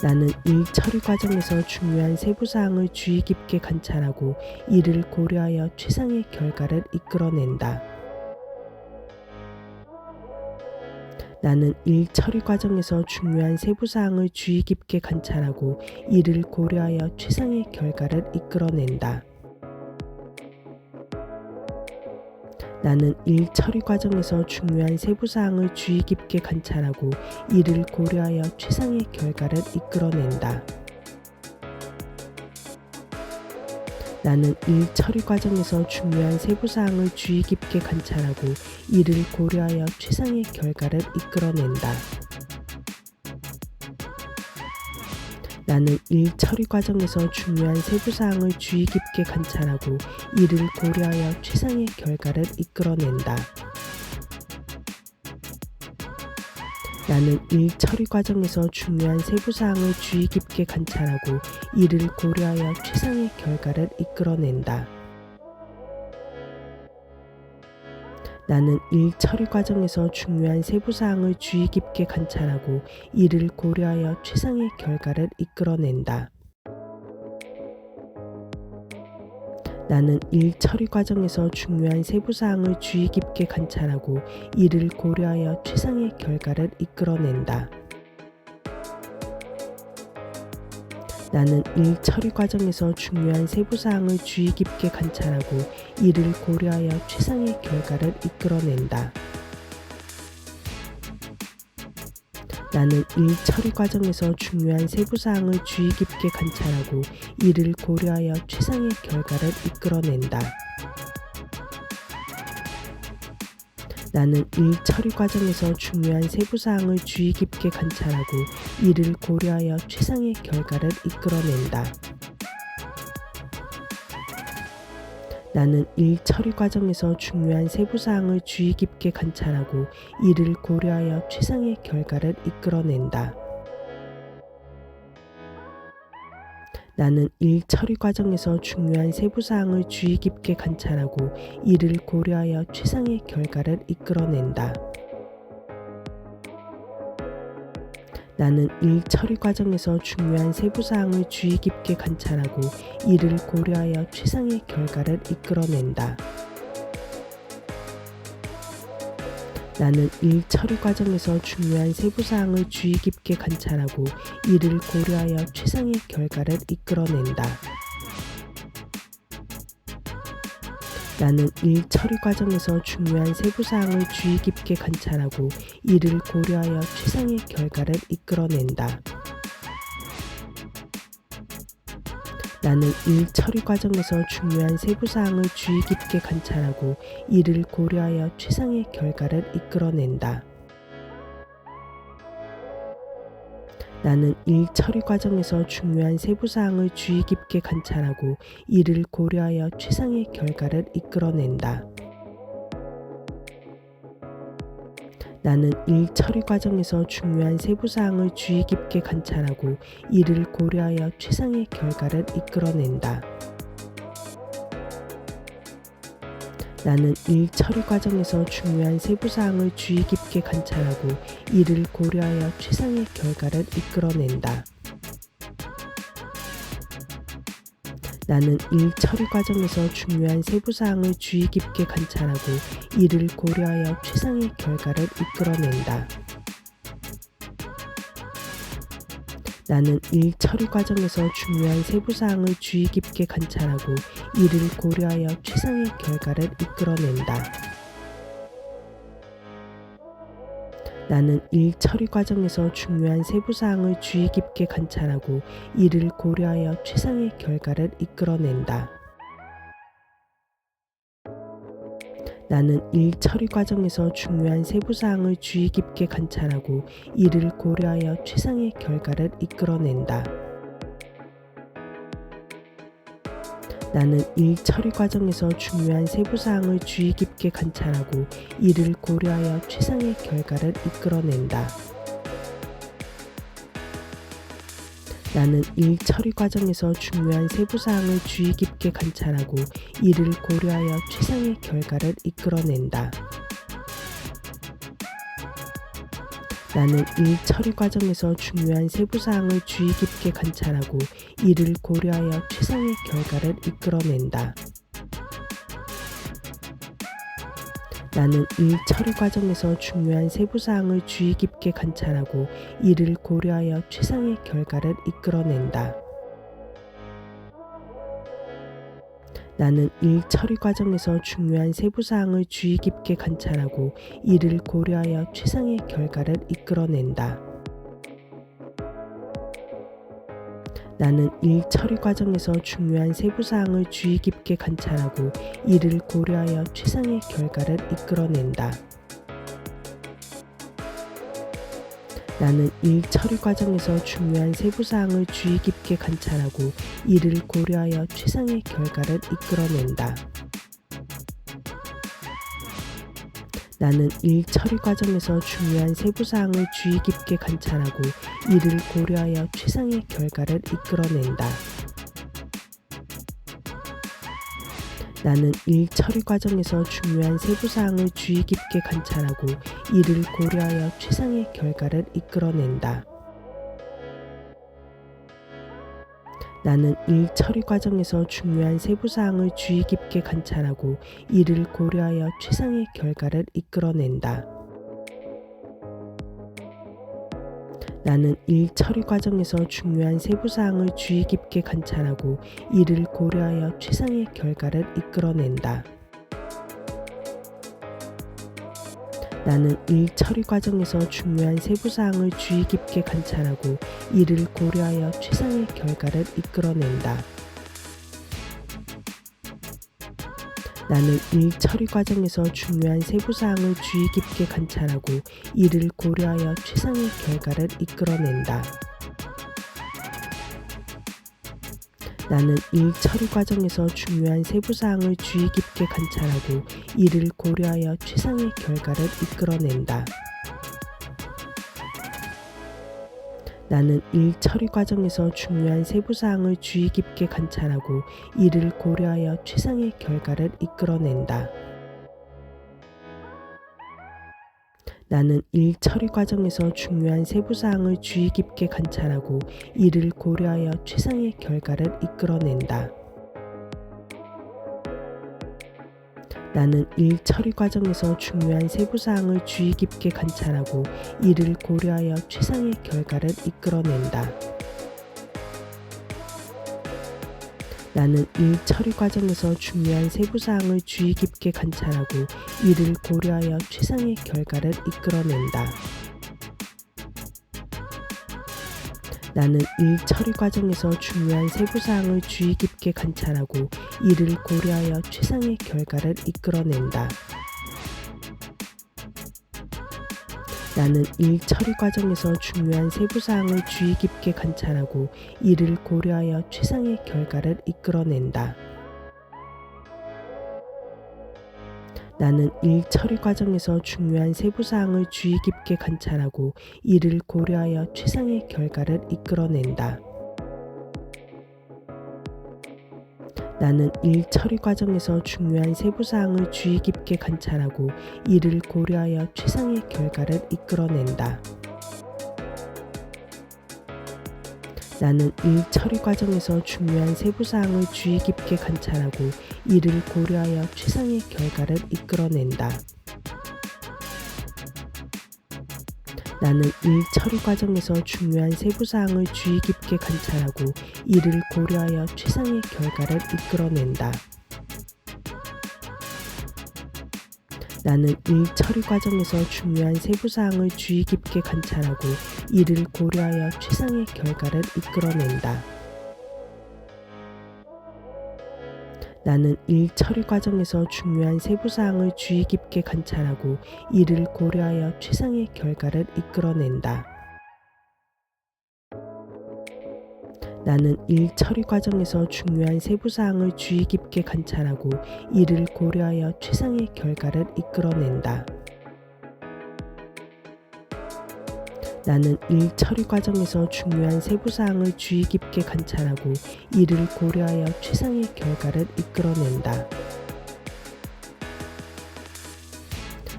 나는 일 처리 과정에서 중요한 세부사항을 주의 깊게 관찰하고 이를 고려하여 최상의 결과를 이끌어낸다. 나는 일 처리 과정에서 중요한 세부 사항을 주의 깊게 관찰하고 이를 고려하여 최상의 결과를 이끌어낸다. 나는 일 처리 과정에서 중요한 세부 사항을 주의 깊게 관찰하고 이를 고려하여 최상의 결과를 이끌어낸다. 나는 일 처리 과정에서 중요한 세부 사항을 주의 깊게 관찰하고 이를 고려하여 최상의 결과를 이끌어낸다. 나는 일 처리 과정에서 중요한 세부 사항을 주의 깊게 관찰하고 이를 고려하여 최상의 결과를 이끌어낸다. 나는 일 처리 과정에서 중요한 세부 사항을 주의 깊게 관찰하고 이를 고려하여 최상의 결과를 이끌어낸다. 나는 일 처리 과정에서 중요한 세부 사항을 주의 깊게 관찰하고 이를 고려하여 최상의 결과를 이끌어낸다. 나는 일 처리 과정에서 중요한 세부 사항을 주의 깊게 관찰하고 이를 고려하여 최상의 결과를 이끌어낸다. 나는 일 처리 과정에서 중요한 세부 사항을 주의 깊게 관찰하고 이를 고려하여 최상의 결과를 이끌어낸다. 나는 일 처리 과정에서 중요한 세부 사항을 주의 깊게 관찰하고 이를 고려하여 최상의 결과를 이끌어낸다. 나는 일 처리 과정에서 중요한 세부 사항을 주의 깊게 관찰하고 이를 고려하여 최상의 결과를 이끌어낸다. 나는 일 처리 과정에서 중요한 세부 사항을 주의 깊게 관찰하고 이를 고려하여 최상의 결과를 이끌어낸다. 나는 일 처리 과정에서 중요한 세부 사항을 주의 깊게 관찰하고 이를 고려하여 최상의 결과를 이끌어낸다. 나는 일 처리 과정에서 중요한 세부 사항을 주의 깊게 관찰하고 이를 고려하여 최상의 결과를 이끌어낸다. 나는 일 처리 과정에서 중요한 세부 사항을 주의 깊게 관찰하고 이를 고려하여 최상의 결과를 이끌어낸다. 나는 일 처리 과정에서 중요한 세부 사항을 주의 깊게 관찰하고 이를 고려하여 최상의 결과를 이끌어낸다. 나는 일 처리 과정에서 중요한 세부 사항을 주의 깊게 관찰하고 이를 고려하여 최상의 결과를 이끌어낸다. 나는 일 처리 과정에서 중요한 세부 사항을 주의 깊게 관찰하고 이를 고려하여 최상의 결과를 이끌어낸다. 나는 일 처리 과정에서 중요한 세부 사항을 주의 깊게 관찰하고 이를 고려하여 최상의 결과를 이끌어낸다. 나는 일 처리 과정에서 중요한 세부 사항을 주의 깊게 관찰하고 이를 고려하여 최상의 결과를 이끌어낸다. 나는 일 처리 과정에서 중요한 세부 사항을 주의 깊게 관찰하고 이를 고려하여 최상의 결과를 이끌어낸다. 나는 일 처리 과정에서 중요한 세부 사항을 주의 깊게 관찰하고 이를 고려하여 최상의 결과를 이끌어낸다. 나는 일 처리 과정에서 중요한 세부 사항을 주의 깊게 관찰하고 이를 고려하여 최상의 결과를 이끌어낸다. 나는 일 처리 과정에서 중요한 세부 사항을 주의 깊게 관찰하고 이를 고려하여 최상의 결과를 이끌어낸다. 나는 일 처리 과정에서 중요한 세부 사항을 주의 깊게 관찰하고 이를 고려하여 최상의 결과를 이끌어낸다. 나는 일 처리 과정에서 중요한 세부 사항을 주의 깊게 관찰하고 이를 고려하여 최상의 결과를 이끌어낸다. 나는 일 처리 과정에서 중요한 세부 사항을 주의 깊게 관찰하고 이를 고려하여 최상의 결과를 이끌어낸다. 나는 일 처리 과정에서 중요한 세부사항을 주의 깊게 관찰하고 이를 고려하여 최상의 결과를 이끌어낸다. 나는 일 처리 과정에서 중요한 세부사항을 주의 깊게 관찰하고 이를 고려하여 최상의 결과를 이끌어낸다. 나는 일 처리 과정에서 중요한 세부사항을 주의 깊게 관찰하고 이를 고려하여 최상의 결과를 이끌어낸다. 나는 일 처리 과정에서 중요한 세부사항을 주의 깊게 관찰하고 이를 고려하여 최상의 결과를 이끌어낸다. 나는 일 처리 과정에서 중요한 세부사항을 주의 깊게 관찰하고 이를 고려하여 최상의 결과를 이끌어낸다. 나는 일 처리 과정에서 중요한 세부사항을 주의 깊게 관찰하고 이를 고려하여 최상의 결과를 이끌어낸다. 나는 일 처리 과정에서 중요한 세부사항을 주의 깊게 관찰하고 이를 고려하여 최상의 결과를 이끌어낸다. 나는 일 처리 과정에서 중요한 세부사항을 주의 깊게 관찰하고 이를 고려하여 최상의 결과를 이끌어낸다. 나는 일 처리 과정에서 중요한 세부사항을 주의 깊게 관찰하고 이를 고려하여 최상의 결과를 이끌어낸다. 나는 일 처리 과정에서 중요한 세부사항을 주의 깊게 관찰하고 이를 고려하여 최상의 결과를 이끌어낸다. 나는 일 처리 과정에서 중요한 세부사항을 주의 깊게 관찰하고 이를 고려하여 최상의 결과를 이끌어낸다. 나는 일 처리 과정에서 중요한 세부사항을 주의 깊게 관찰하고 이를 고려하여 최상의 결과를 이끌어낸다. 나는 일 처리 과정에서 중요한 세부사항을 주의 깊게 관찰하고 이를 고려하여 최상의 결과를 이끌어낸다. 나는 일 처리 과정에서 중요한 세부사항을 주의 깊게 관찰하고 이를 고려하여 최상의 결과를 이끌어낸다. 나는 일 처리 과정에서 중요한 세부사항을 주의 깊게 관찰하고 이를 고려하여 최상의 결과를 이끌어낸다. 나는 일 처리 과정에서 중요한 세부사항을 주의 깊게 관찰하고 이를 고려하여 최상의 결과를 이끌어낸다. 나는 일 처리 과정에서 중요한 세부사항을 주의 깊게 관찰하고 이를 고려하여 최상의 결과를 이끌어낸다. 나는 일 처리 과정에서 중요한 세부사항을 주의 깊게 관찰하고 이를 고려하여 최상의 결과를 이끌어낸다. 나는 일 처리 과정에서 중요한 세부사항을 주의 깊게 관찰하고 이를 고려하여 최상의 결과를 이끌어낸다. 나는 일 처리 과정에서 중요한 세부사항을 주의 깊게 관찰하고 이를 고려하여 최상의 결과를 이끌어낸다. 나는 일 처리 과정에서 중요한 세부사항을 주의 깊게 관찰하고 이를 고려하여 최상의 결과를 이끌어낸다. 나는 일 처리 과정에서 중요한 세부사항을 주의 깊게 관찰하고 이를 고려하여 최상의 결과를 이끌어낸다. 나는 일 처리 과정에서 중요한 세부사항을 주의 깊게 관찰하고 이를 고려하여 최상의 결과를 이끌어낸다. 나는 일 처리 과정에서 중요한 세부사항을 주의 깊게 관찰하고 이를 고려하여 최상의 결과를 이끌어낸다. 나는 일 처리 과정에서 중요한 세부사항을 주의 깊게 관찰하고 이를 고려하여 최상의 결과를 이끌어낸다.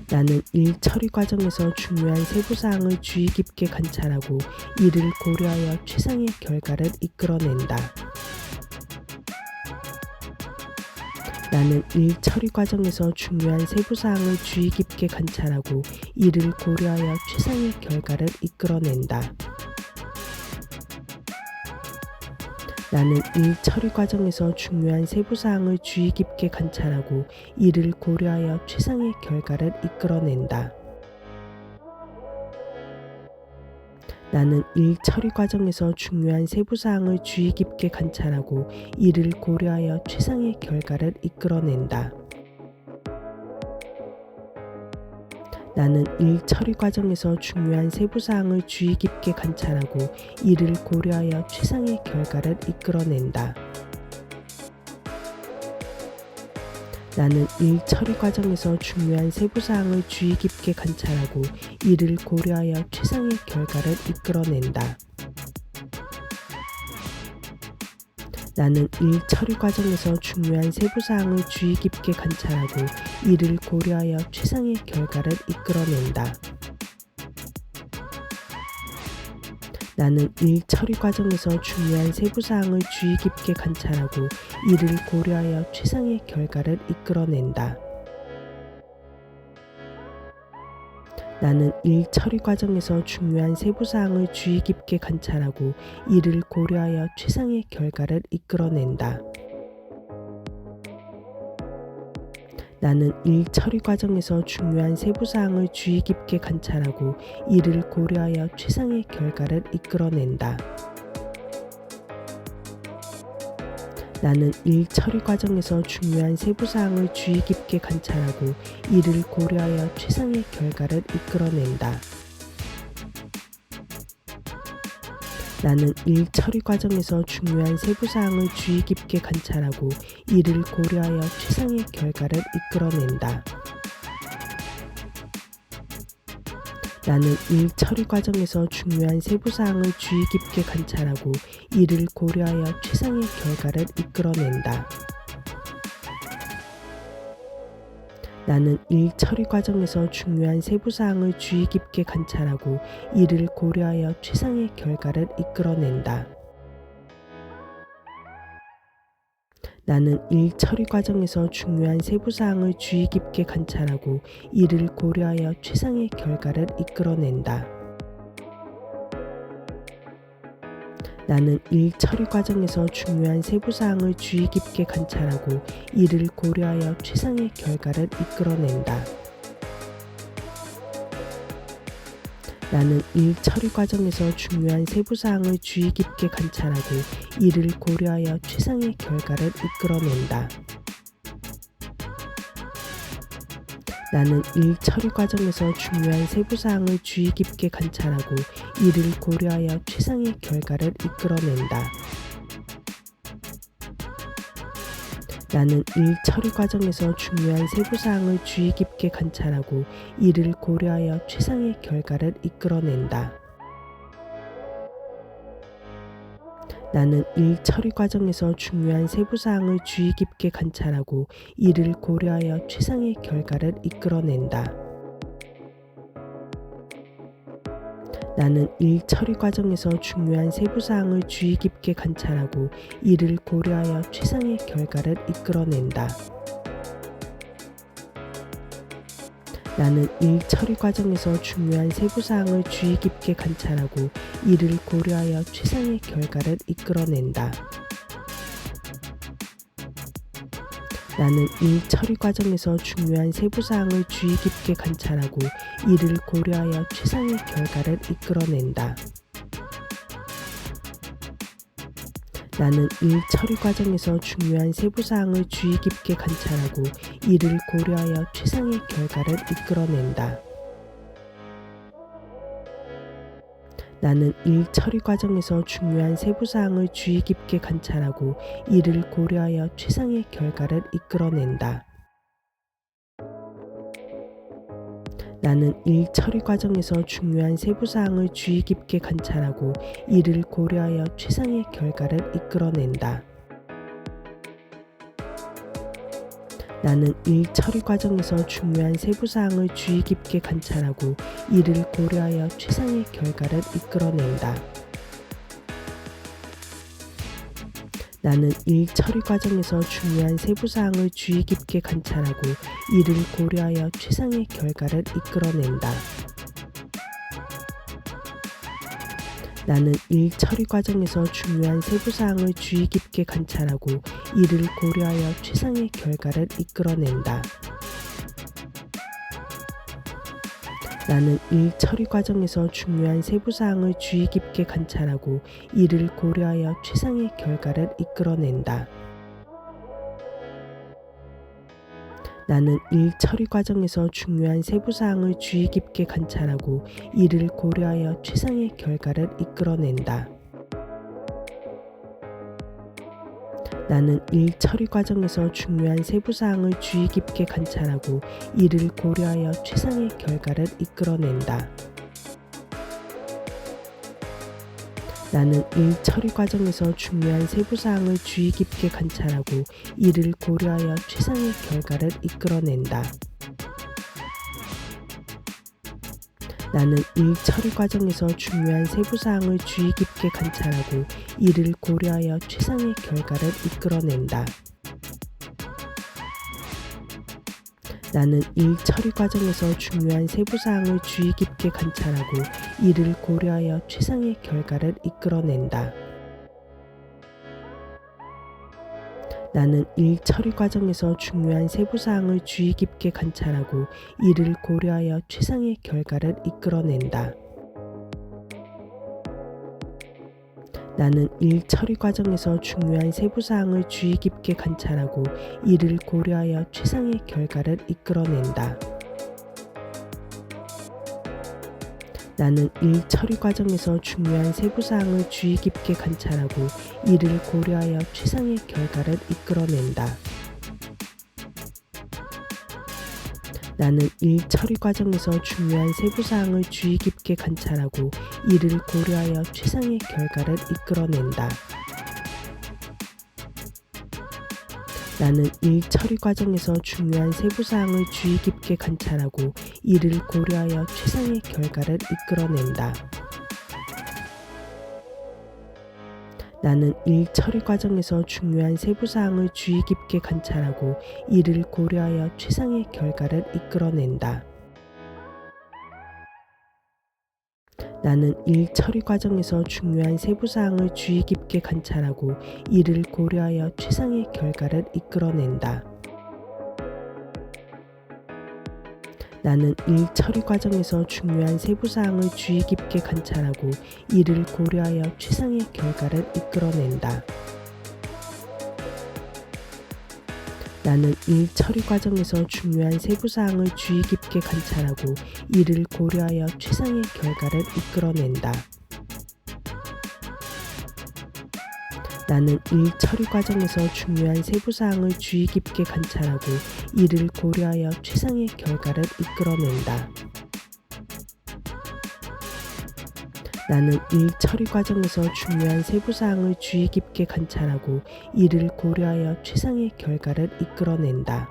나는 일 처리 과정에서 중요한 세부사항을 주의 깊게 관찰하고 이를 고려하여 최상의 결과를 이끌어낸다. 나는 일 처리 과정에서 중요한 세부사항을 주의 깊게 관찰하고 이를 고려하여 최상의 결과를 이끌어낸다. 나는 일 처리 과정에서 중요한 세부사항을 주의 깊게 관찰하고 이를 고려하여 최상의 결과를 이끌어낸다. 나는 일 처리 과정에서 중요한 세부사항을 주의 깊게 관찰하고 이를 고려하여 최상의 결과를 이끌어낸다. 나는 일 처리 과정에서 중요한 세부사항을 주의 깊게 관찰하고 이를 고려하여 최상의 결과를 이끌어낸다. 나는 일 처리 과정에서 중요한 세부사항을 주의 깊게 관찰하고 이를 고려하여 최상의 결과를 이끌어낸다. 나는 일 처리 과정에서 중요한 세부사항을 주의 깊게 관찰하고 이를 고려하여 최상의 결과를 이끌어낸다. 나는 일 처리 과정에서 중요한 세부사항을 주의 깊게 관찰하고 이를 고려하여 최상의 결과를 이끌어낸다. 나는 일 처리 과정에서 중요한 세부사항을 주의 깊게 관찰하고 이를 고려하여 최상의 결과를 이끌어낸다. 나는 일 처리 과정에서 중요한 세부사항을 주의 깊게 관찰하고 이를 고려하여 최상의 결과를 이끌어낸다. 나는 일 처리 과정에서 중요한 세부사항을 주의 깊게 관찰하고 이를 고려하여 최상의 결과를 이끌어낸다. 나는 일 처리 과정에서 중요한 세부사항을 주의 깊게 관찰하고 이를 고려하여 최상의 결과를 이끌어낸다. 나는 일 처리 과정에서 중요한 세부사항을 주의 깊게 관찰하고 이를 고려하여 최상의 결과를 이끌어낸다. 나는 일 처리 과정에서 중요한 세부사항을 주의 깊게 관찰하고 이를 고려하여 최상의 결과를 이끌어낸다. 나는 일 처리 과정에서 중요한 세부사항을 주의 깊게 관찰하고 이를 고려하여 최상의 결과를 이끌어낸다. 나는 일 처리 과정에서 중요한 세부사항을 주의 깊게 관찰하고 이를 고려하여 최상의 결과를 이끌어낸다. 나는 일 처리 과정에서 중요한 세부사항을 주의 깊게 관찰하고 이를 고려하여 최상의 결과를 이끌어낸다. 나는 일 처리 과정에서 중요한 세부사항을 주의 깊게 관찰하고 이를 고려하여 최상의 결과를 이끌어낸다. 나는 일 처리 과정에서 중요한 세부사항을 주의 깊게 관찰하고 이를 고려하여 최상의 결과를 이끌어낸다. 나는 일 처리 과정에서 중요한 세부사항을 주의 깊게 관찰하고 이를 고려하여 최상의 결과를 이끌어낸다. 나는 일 처리 과정에서 중요한 세부사항을 주의 깊게 관찰하고 이를 고려하여 최상의 결과를 이끌어낸다. 나는 일 처리 과정에서 중요한 세부사항을 주의 깊게 관찰하고 이를 고려하여 최상의 결과를 이끌어낸다. 나는 일 처리 과정에서 중요한 세부사항을 주의 깊게 관찰하고 이를 고려하여 최상의 결과를 이끌어낸다. 나는 일 처리 과정에서 중요한 세부사항을 주의 깊게 관찰하고 이를 고려하여 최상의 결과를 이끌어낸다. 나는 일 처리 과정에서 중요한 세부사항을 주의 깊게 관찰하고 이를 고려하여 최상의 결과를 이끌어낸다. 나는 일 처리 과정에서 중요한 세부사항을 주의 깊게 관찰하고 이를 고려하여 최상의 결과를 이끌어낸다. 나는 일 처리 과정에서 중요한 세부사항을 주의 깊게 관찰하고 이를 고려하여 최상의 결과를 이끌어낸다. 나는 일 처리 과정에서 중요한 세부사항을 주의 깊게 관찰하고 이를 고려하여 최상의 결과를 이끌어낸다. 나는 일 처리 과정에서 중요한 세부사항을 주의 깊게 관찰하고 이를 고려하여 최상의 결과를 이끌어낸다. 나는 일 처리 과정에서 중요한 세부사항을 주의 깊게 관찰하고 이를 고려하여 최상의 결과를 이끌어낸다. 나는 일 처리 과정에서 중요한 세부사항을 주의 깊게 관찰하고 이를 고려하여 최상의 결과를 이끌어낸다. 나는 일 처리 과정에서 중요한 세부사항을 주의 깊게 관찰하고 이를 고려하여 최상의 결과를 이끌어낸다. 나는 일 처리 과정에서 중요한 세부사항을 주의 깊게 관찰하고 이를 고려하여 최상의 결과를 이끌어낸다. 나는 일 처리 과정에서 중요한 세부사항을 주의 깊게 관찰하고 이를 고려하여 최상의 결과를 이끌어낸다. 나는 일 처리 과정에서 중요한 세부사항을 주의 깊게 관찰하고 이를 고려하여 최상의 결과를 이끌어낸다. 나는 일 처리 과정에서 중요한 세부사항을 주의 깊게 관찰하고 이를 고려하여 최상의 결과를 이끌어낸다. 나는 일 처리 과정에서 중요한 세부사항을 주의 깊게 관찰하고 이를 고려하여 최상의 결과를 이끌어낸다. 나는 일 처리 과정에서 중요한 세부사항을 주의 깊게 관찰하고 이를 고려하여 최상의 결과를 이끌어낸다. 나는 일 처리 과정에서 중요한 세부사항을 주의 깊게 관찰하고 이를 고려하여 최상의 결과를 이끌어낸다. 나는 일 처리 과정에서 중요한 세부사항을 주의 깊게 관찰하고 이를 고려하여 최상의 결과를 이끌어낸다. 나는 일 처리 과정에서 중요한 세부사항을 주의 깊게 관찰하고 이를 고려하여 최상의 결과를 이끌어낸다. 나는 일 처리 과정에서 중요한 세부사항을 주의 깊게 관찰하고 이를 고려하여 최상의 결과를 이끌어낸다. 나는 일 처리 과정에서 중요한 세부사항을 주의 깊게 관찰하고 이를 고려하여 최상의 결과를 이끌어낸다. 나는 일 처리 과정에서 중요한 세부사항을 주의 깊게 관찰하고 이를 고려하여 최상의 결과를 이끌어낸다. 나는 일 처리 과정에서 중요한 세부사항을 주의 깊게 관찰하고 이를 고려하여 최상의 결과를 이끌어낸다. 나는 일 처리 과정에서 중요한 세부사항을 주의 깊게 관찰하고 이를 고려하여 최상의 결과를 이끌어낸다.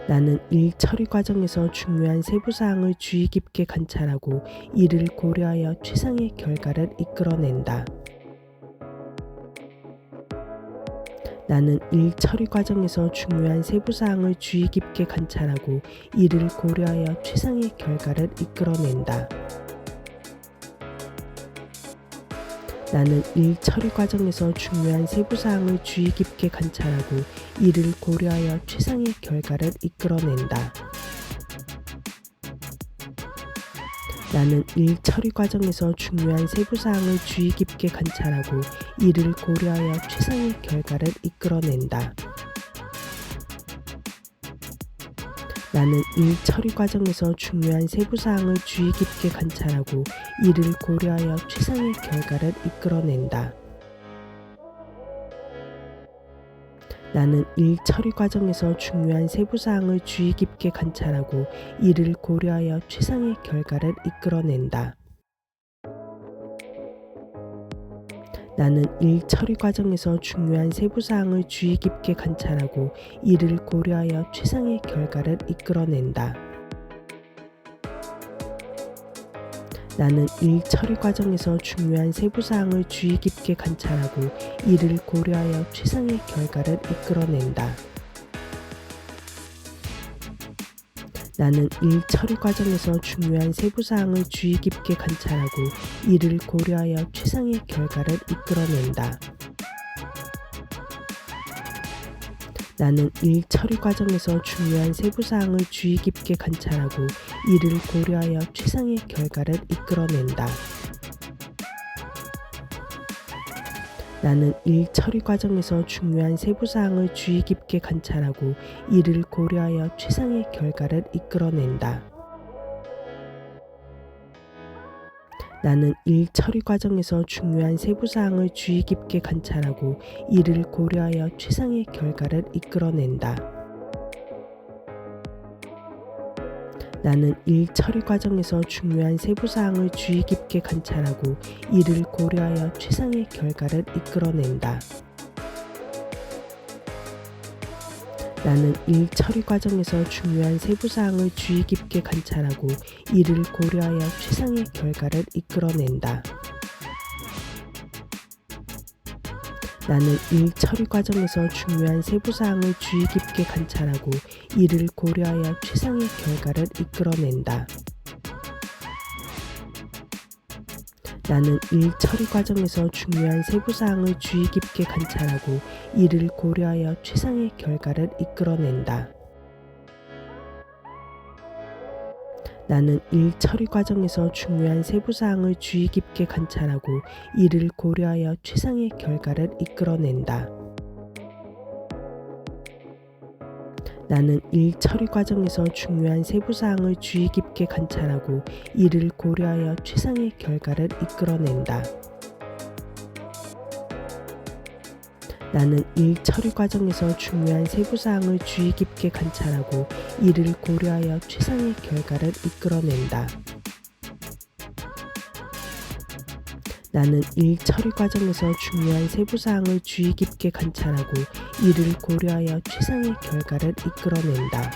나는 일 처리 과정에서 중요한 세부사항을 주의 깊게 관찰하고 이를 고려하여 최상의 결과를 이끌어낸다. 나는 일 처리 과정에서 중요한 세부사항을 주의 깊게 관찰하고 이를 고려하여 최상의 결과를 이끌어낸다. 나는 일 처리 과정에서 중요한 세부사항을 주의 깊게 관찰하고 이를 고려하여 최상의 결과를 이끌어낸다. 나는 일 처리 과정에서 중요한 세부사항을 주의 깊게 관찰하고 이를 고려하여 최상의 결과를 이끌어낸다. 나는 일 처리 과정에서 중요한 세부사항을 주의 깊게 관찰하고 이를 고려하여 최상의 결과를 이끌어낸다. 나는 일 처리 과정에서 중요한 세부사항을 주의 깊게 관찰하고 이를 고려하여 최상의 결과를 이끌어낸다. 나는 일 처리 과정에서 중요한 세부사항을 주의 깊게 관찰하고 이를 고려하여 최상의 결과를 이끌어낸다. 나는 일 처리 과정에서 중요한 세부 사항을 주의 깊게 관찰하고 이를 고려하여 최상의 결과를 이끌어낸다. 나는 일 처리 과정에서 중요한 세부 사항을 주의 깊게 관찰하고 이를 고려하여 최상의 결과를 이끌어낸다. 나는 일 처리 과정에서 중요한 세부 사항을 주의 깊게 관찰하고 이를 고려하여 최상의 결과를 이끌어낸다. 나는 일 처리 과정에서 중요한 세부 사항을 주의 깊게 관찰하고 이를 고려하여 최상의 결과를 이끌어낸다. 나는 일 처리 과정에서 중요한 세부 사항을 주의 깊게 관찰하고 이를 고려하여 최상의 결과를 이끌어낸다. 나는 일 처리 과정에서 중요한 세부 사항을 주의 깊게 관찰하고 이를 고려하여 최상의 결과를 이끌어낸다. 나는 일 처리 과정에서 중요한 세부 사항을 주의 깊게 관찰하고 이를 고려하여 최상의 결과를 이끌어낸다. 나는 일 처리 과정에서 중요한 세부 사항을 주의 깊게 관찰하고 이를 고려하여 최상의 결과를 이끌어낸다. 나는 일 처리 과정에서 중요한 세부 사항을 주의 깊게 관찰하고 이를 고려하여 최상의 결과를 이끌어낸다. 나는 일 처리 과정에서 중요한 세부 사항을 주의 깊게 관찰하고 이를 고려하여 최상의 결과를 이끌어낸다. 나는 일 처리 과정에서 중요한 세부 사항을 주의 깊게 관찰하고 이를 고려하여 최상의 결과를 이끌어낸다. 나는 일 처리 과정에서 중요한 세부 사항을 주의 깊게 관찰하고 이를 고려하여 최상의 결과를 이끌어낸다. 나는 일 처리 과정에서 중요한 세부 사항을 주의 깊게 관찰하고 이를 고려하여 최상의 결과를 이끌어낸다.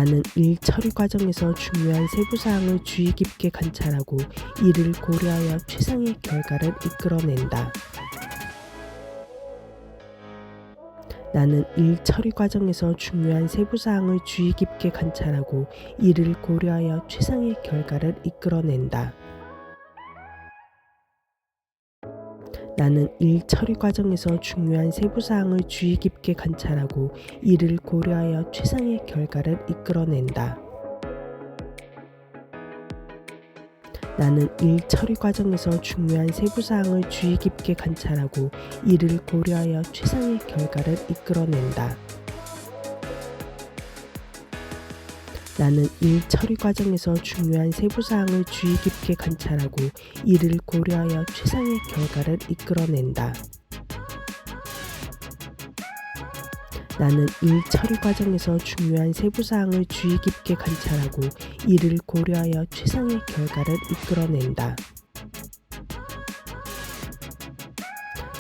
나는 일 처리 과정에서 중요한 세부 사항을 주의 깊게 관찰하고 이를 고려하여 최상의 결과를 이끌어낸다. 나는 일 처리 과정에서 중요한 세부 사항을 주의 깊게 관찰하고 이를 고려하여 최상의 결과를 이끌어낸다. 나는 일 처리 과정에서 중요한 세부 사항을 주의 깊게 관찰하고 이를 고려하여 최상의 결과를 이끌어낸다. 나는 일 처리 과정에서 중요한 세부 사항을 주의 깊게 관찰하고 이를 고려하여 최상의 결과를 이끌어낸다. 나는 일 처리 과정에서 중요한 세부 사항을 주의 깊게 관찰하고 이를 고려하여 최상의 결과를 이끌어낸다. 나는 일 처리 과정에서 중요한 세부 사항을 주의 깊게 관찰하고 이를 고려하여 최상의 결과를 이끌어낸다.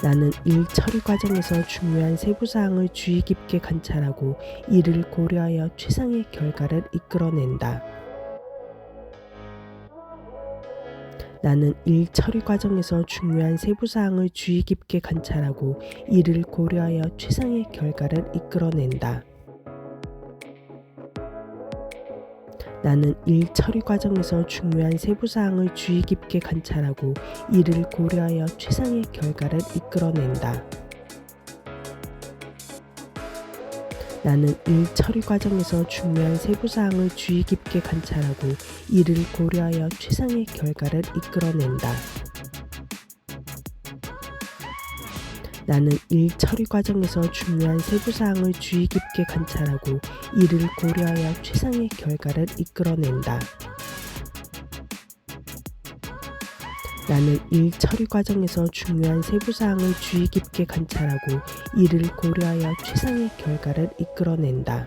나는 일 처리 과정에서 중요한 세부 사항을 주의 깊게 관찰하고 이를 고려하여 최상의 결과를 이끌어낸다. 나는 일 처리 과정에서 중요한 세부 사항을 주의 깊게 관찰하고 이를 고려하여 최상의 결과를 이끌어낸다. 나는 일 처리 과정에서 중요한 세부 사항을 주의 깊게 관찰하고 이를 고려하여 최상의 결과를 이끌어낸다. 나는 일 처리 과정에서 중요한 세부 사항을 주의 깊게 관찰하고 이를 고려하여 최상의 결과를 이끌어낸다. 나는 일 처리 과정에서 중요한 세부 사항을 주의 깊게 관찰하고 이를 고려하여 최상의 결과를 이끌어낸다. 나는 일 처리 과정에서 중요한 세부 사항을 주의 깊게 관찰하고 이를 고려하여 최상의 결과를 이끌어낸다.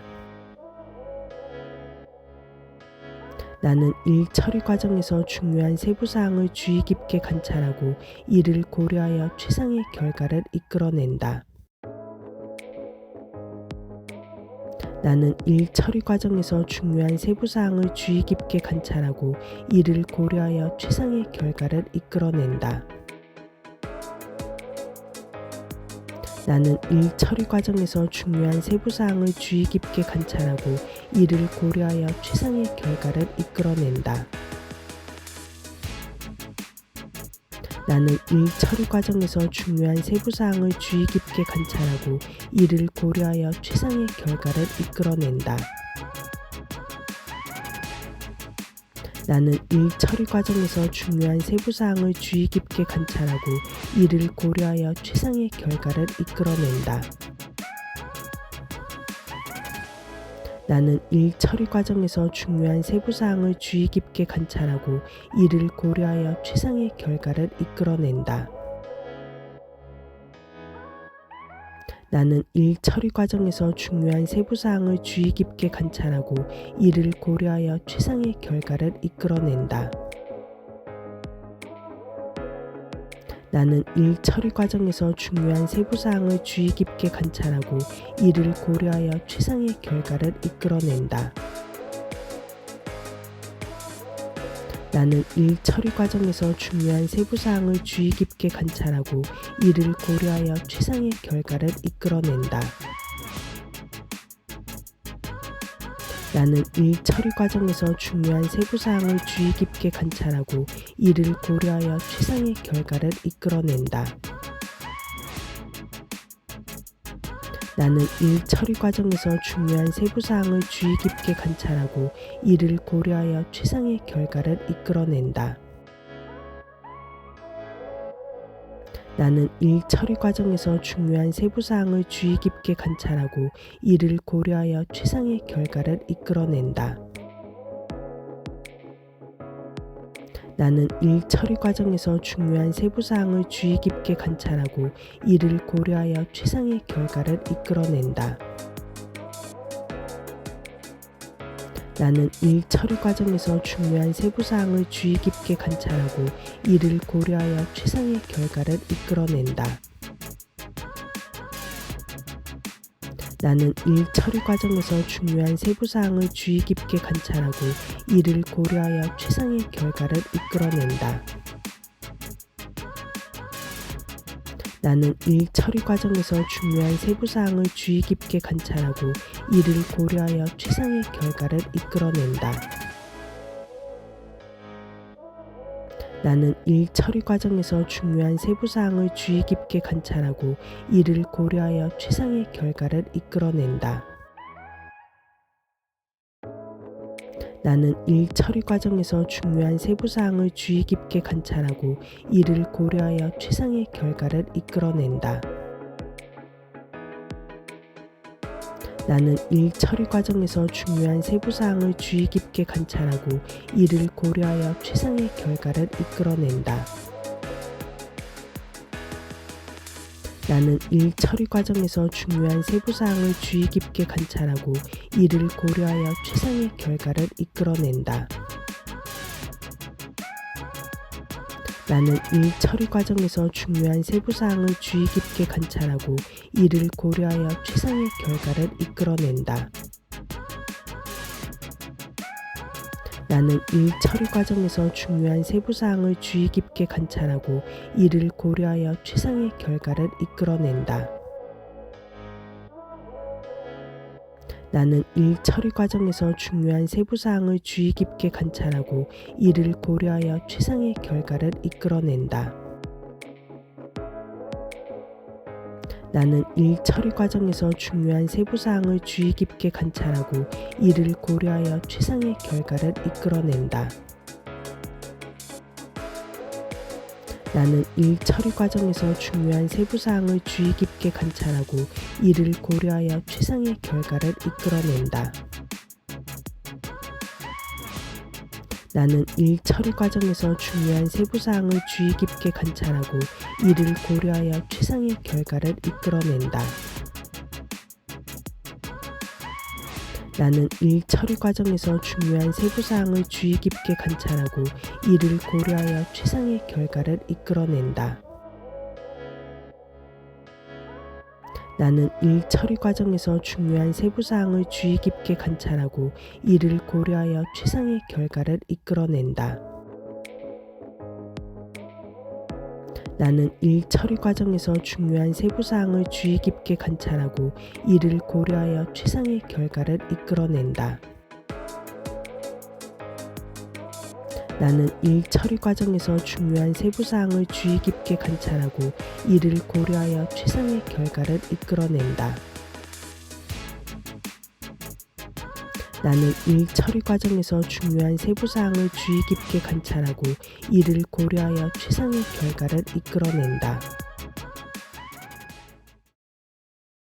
나는 일 처리 과정에서 중요한 세부 사항을 주의 깊게 관찰하고 이를 고려하여 최상의 결과를 이끌어낸다. 나는 일 처리 과정에서 중요한 세부사항을 주의 깊게 관찰하고 이를 고려하여 최상의 결과를 이끌어낸다. 나는 일 처리 과정에서 중요한 세부사항을 주의 깊게 관찰하고 이를 고려하여 최상의 결과를 이끌어낸다. 나는 일 처리 과정에서 중요한 세부사항을 주의 깊게 관찰하고 이를 고려하여 최상의 결과를 이끌어낸다. 나는 일 처리 과정에서 중요한 세부사항을 주의 깊게 관찰하고 이를 고려하여 최상의 결과를 이끌어낸다. 나는 일 처리 과정에서 중요한 세부사항을 주의 깊게 관찰하고 이를 고려하여 최상의 결과를 이끌어낸다. 나는 일 처리 과정에서 중요한 세부사항을 주의 깊게 관찰하고 이를 고려하여 최상의 결과를 이끌어낸다. 나는 일 처리 과정에서 중요한 세부사항을 주의 깊게 관찰하고 이를 고려하여 최상의 결과를 이끌어낸다. 나는 일 처리 과정에서 중요한 세부사항을 주의 깊게 관찰하고 이를 고려하여 최상의 결과를 이끌어낸다. 나는 일 처리 과정에서 중요한 세부사항을 주의 깊게 관찰하고 이를 고려하여 최상의 결과를 이끌어낸다. 나는 일 처리 과정에서 중요한 세부사항을 주의 깊게 관찰하고 이를 고려하여 최상의 결과를 이끌어낸다. 나는 일 처리 과정에서 중요한 세부사항을 주의 깊게 관찰하고 이를 고려하여 최상의 결과를 이끌어낸다. 나는 일 처리 과정에서 중요한 세부사항을 주의 깊게 관찰하고 이를 고려하여 최상의 결과를 이끌어낸다. 나는 일 처리 과정에서 중요한 세부사항을 주의 깊게 관찰하고 이를 고려하여 최상의 결과를 이끌어낸다. 나는 일 처리 과정에서 중요한 세부사항을 주의 깊게 관찰하고 이를 고려하여 최상의 결과를 이끌어낸다. 나는 일 처리 과정에서 중요한 세부사항을 주의 깊게 관찰하고 이를 고려하여 최상의 결과를 이끌어낸다. 나는 일 처리 과정에서 중요한 세부사항을 주의 깊게 관찰하고 이를 고려하여 최상의 결과를 이끌어낸다. 나는 일 처리 과정에서 중요한 세부사항을 주의 깊게 관찰하고 이를 고려하여 최상의 결과를 이끌어낸다. 나는 일 처리 과정에서 중요한 세부사항을 주의 깊게 관찰하고 이를 고려하여 최상의 결과를 이끌어낸다. 나는 일 처리 과정에서 중요한 세부사항을 주의 깊게 관찰하고 이를 고려하여 최상의 결과를 이끌어낸다. 나는 일 처리 과정에서 중요한 세부사항을 주의 깊게 관찰하고 이를 고려하여 최상의 결과를 이끌어낸다. 나는 일 처리 과정에서 중요한 세부사항을 주의 깊게 관찰하고 이를 고려하여 최상의 결과를 이끌어낸다. 나는 일 처리 과정에서 중요한 세부사항을 주의 깊게 관찰하고 이를 고려하여 최상의 결과를 이끌어낸다. 나는 일 처리 과정에서 중요한 세부사항을 주의 깊게 관찰하고 이를 고려하여 최상의 결과를 이끌어낸다. 나는 일 처리 과정에서 중요한 세부사항을 주의 깊게 관찰하고 이를 고려하여 최상의 결과를 이끌어낸다. 나는 일 처리 과정에서 중요한 세부사항을 주의 깊게 관찰하고 이를 고려하여 최상의 결과를 이끌어낸다. 나는 일 처리 과정에서 중요한 세부사항을 주의 깊게 관찰하고 이를 고려하여 최상의 결과를 이끌어낸다. 나는 일 처리 과정에서 중요한 세부사항을 주의 깊게 관찰하고 이를 고려하여 최상의 결과를 이끌어낸다. 나는 일 처리 과정에서 중요한 세부사항을 주의 깊게 관찰하고 이를 고려하여 최상의 결과를 이끌어낸다. 나는 일 처리 과정에서 중요한 세부사항을 주의 깊게 관찰하고 이를 고려하여 최상의 결과를 이끌어낸다. 나는 일 처리 과정에서 중요한 세부사항을 주의 깊게 관찰하고 이를 고려하여 최상의 결과를 이끌어낸다.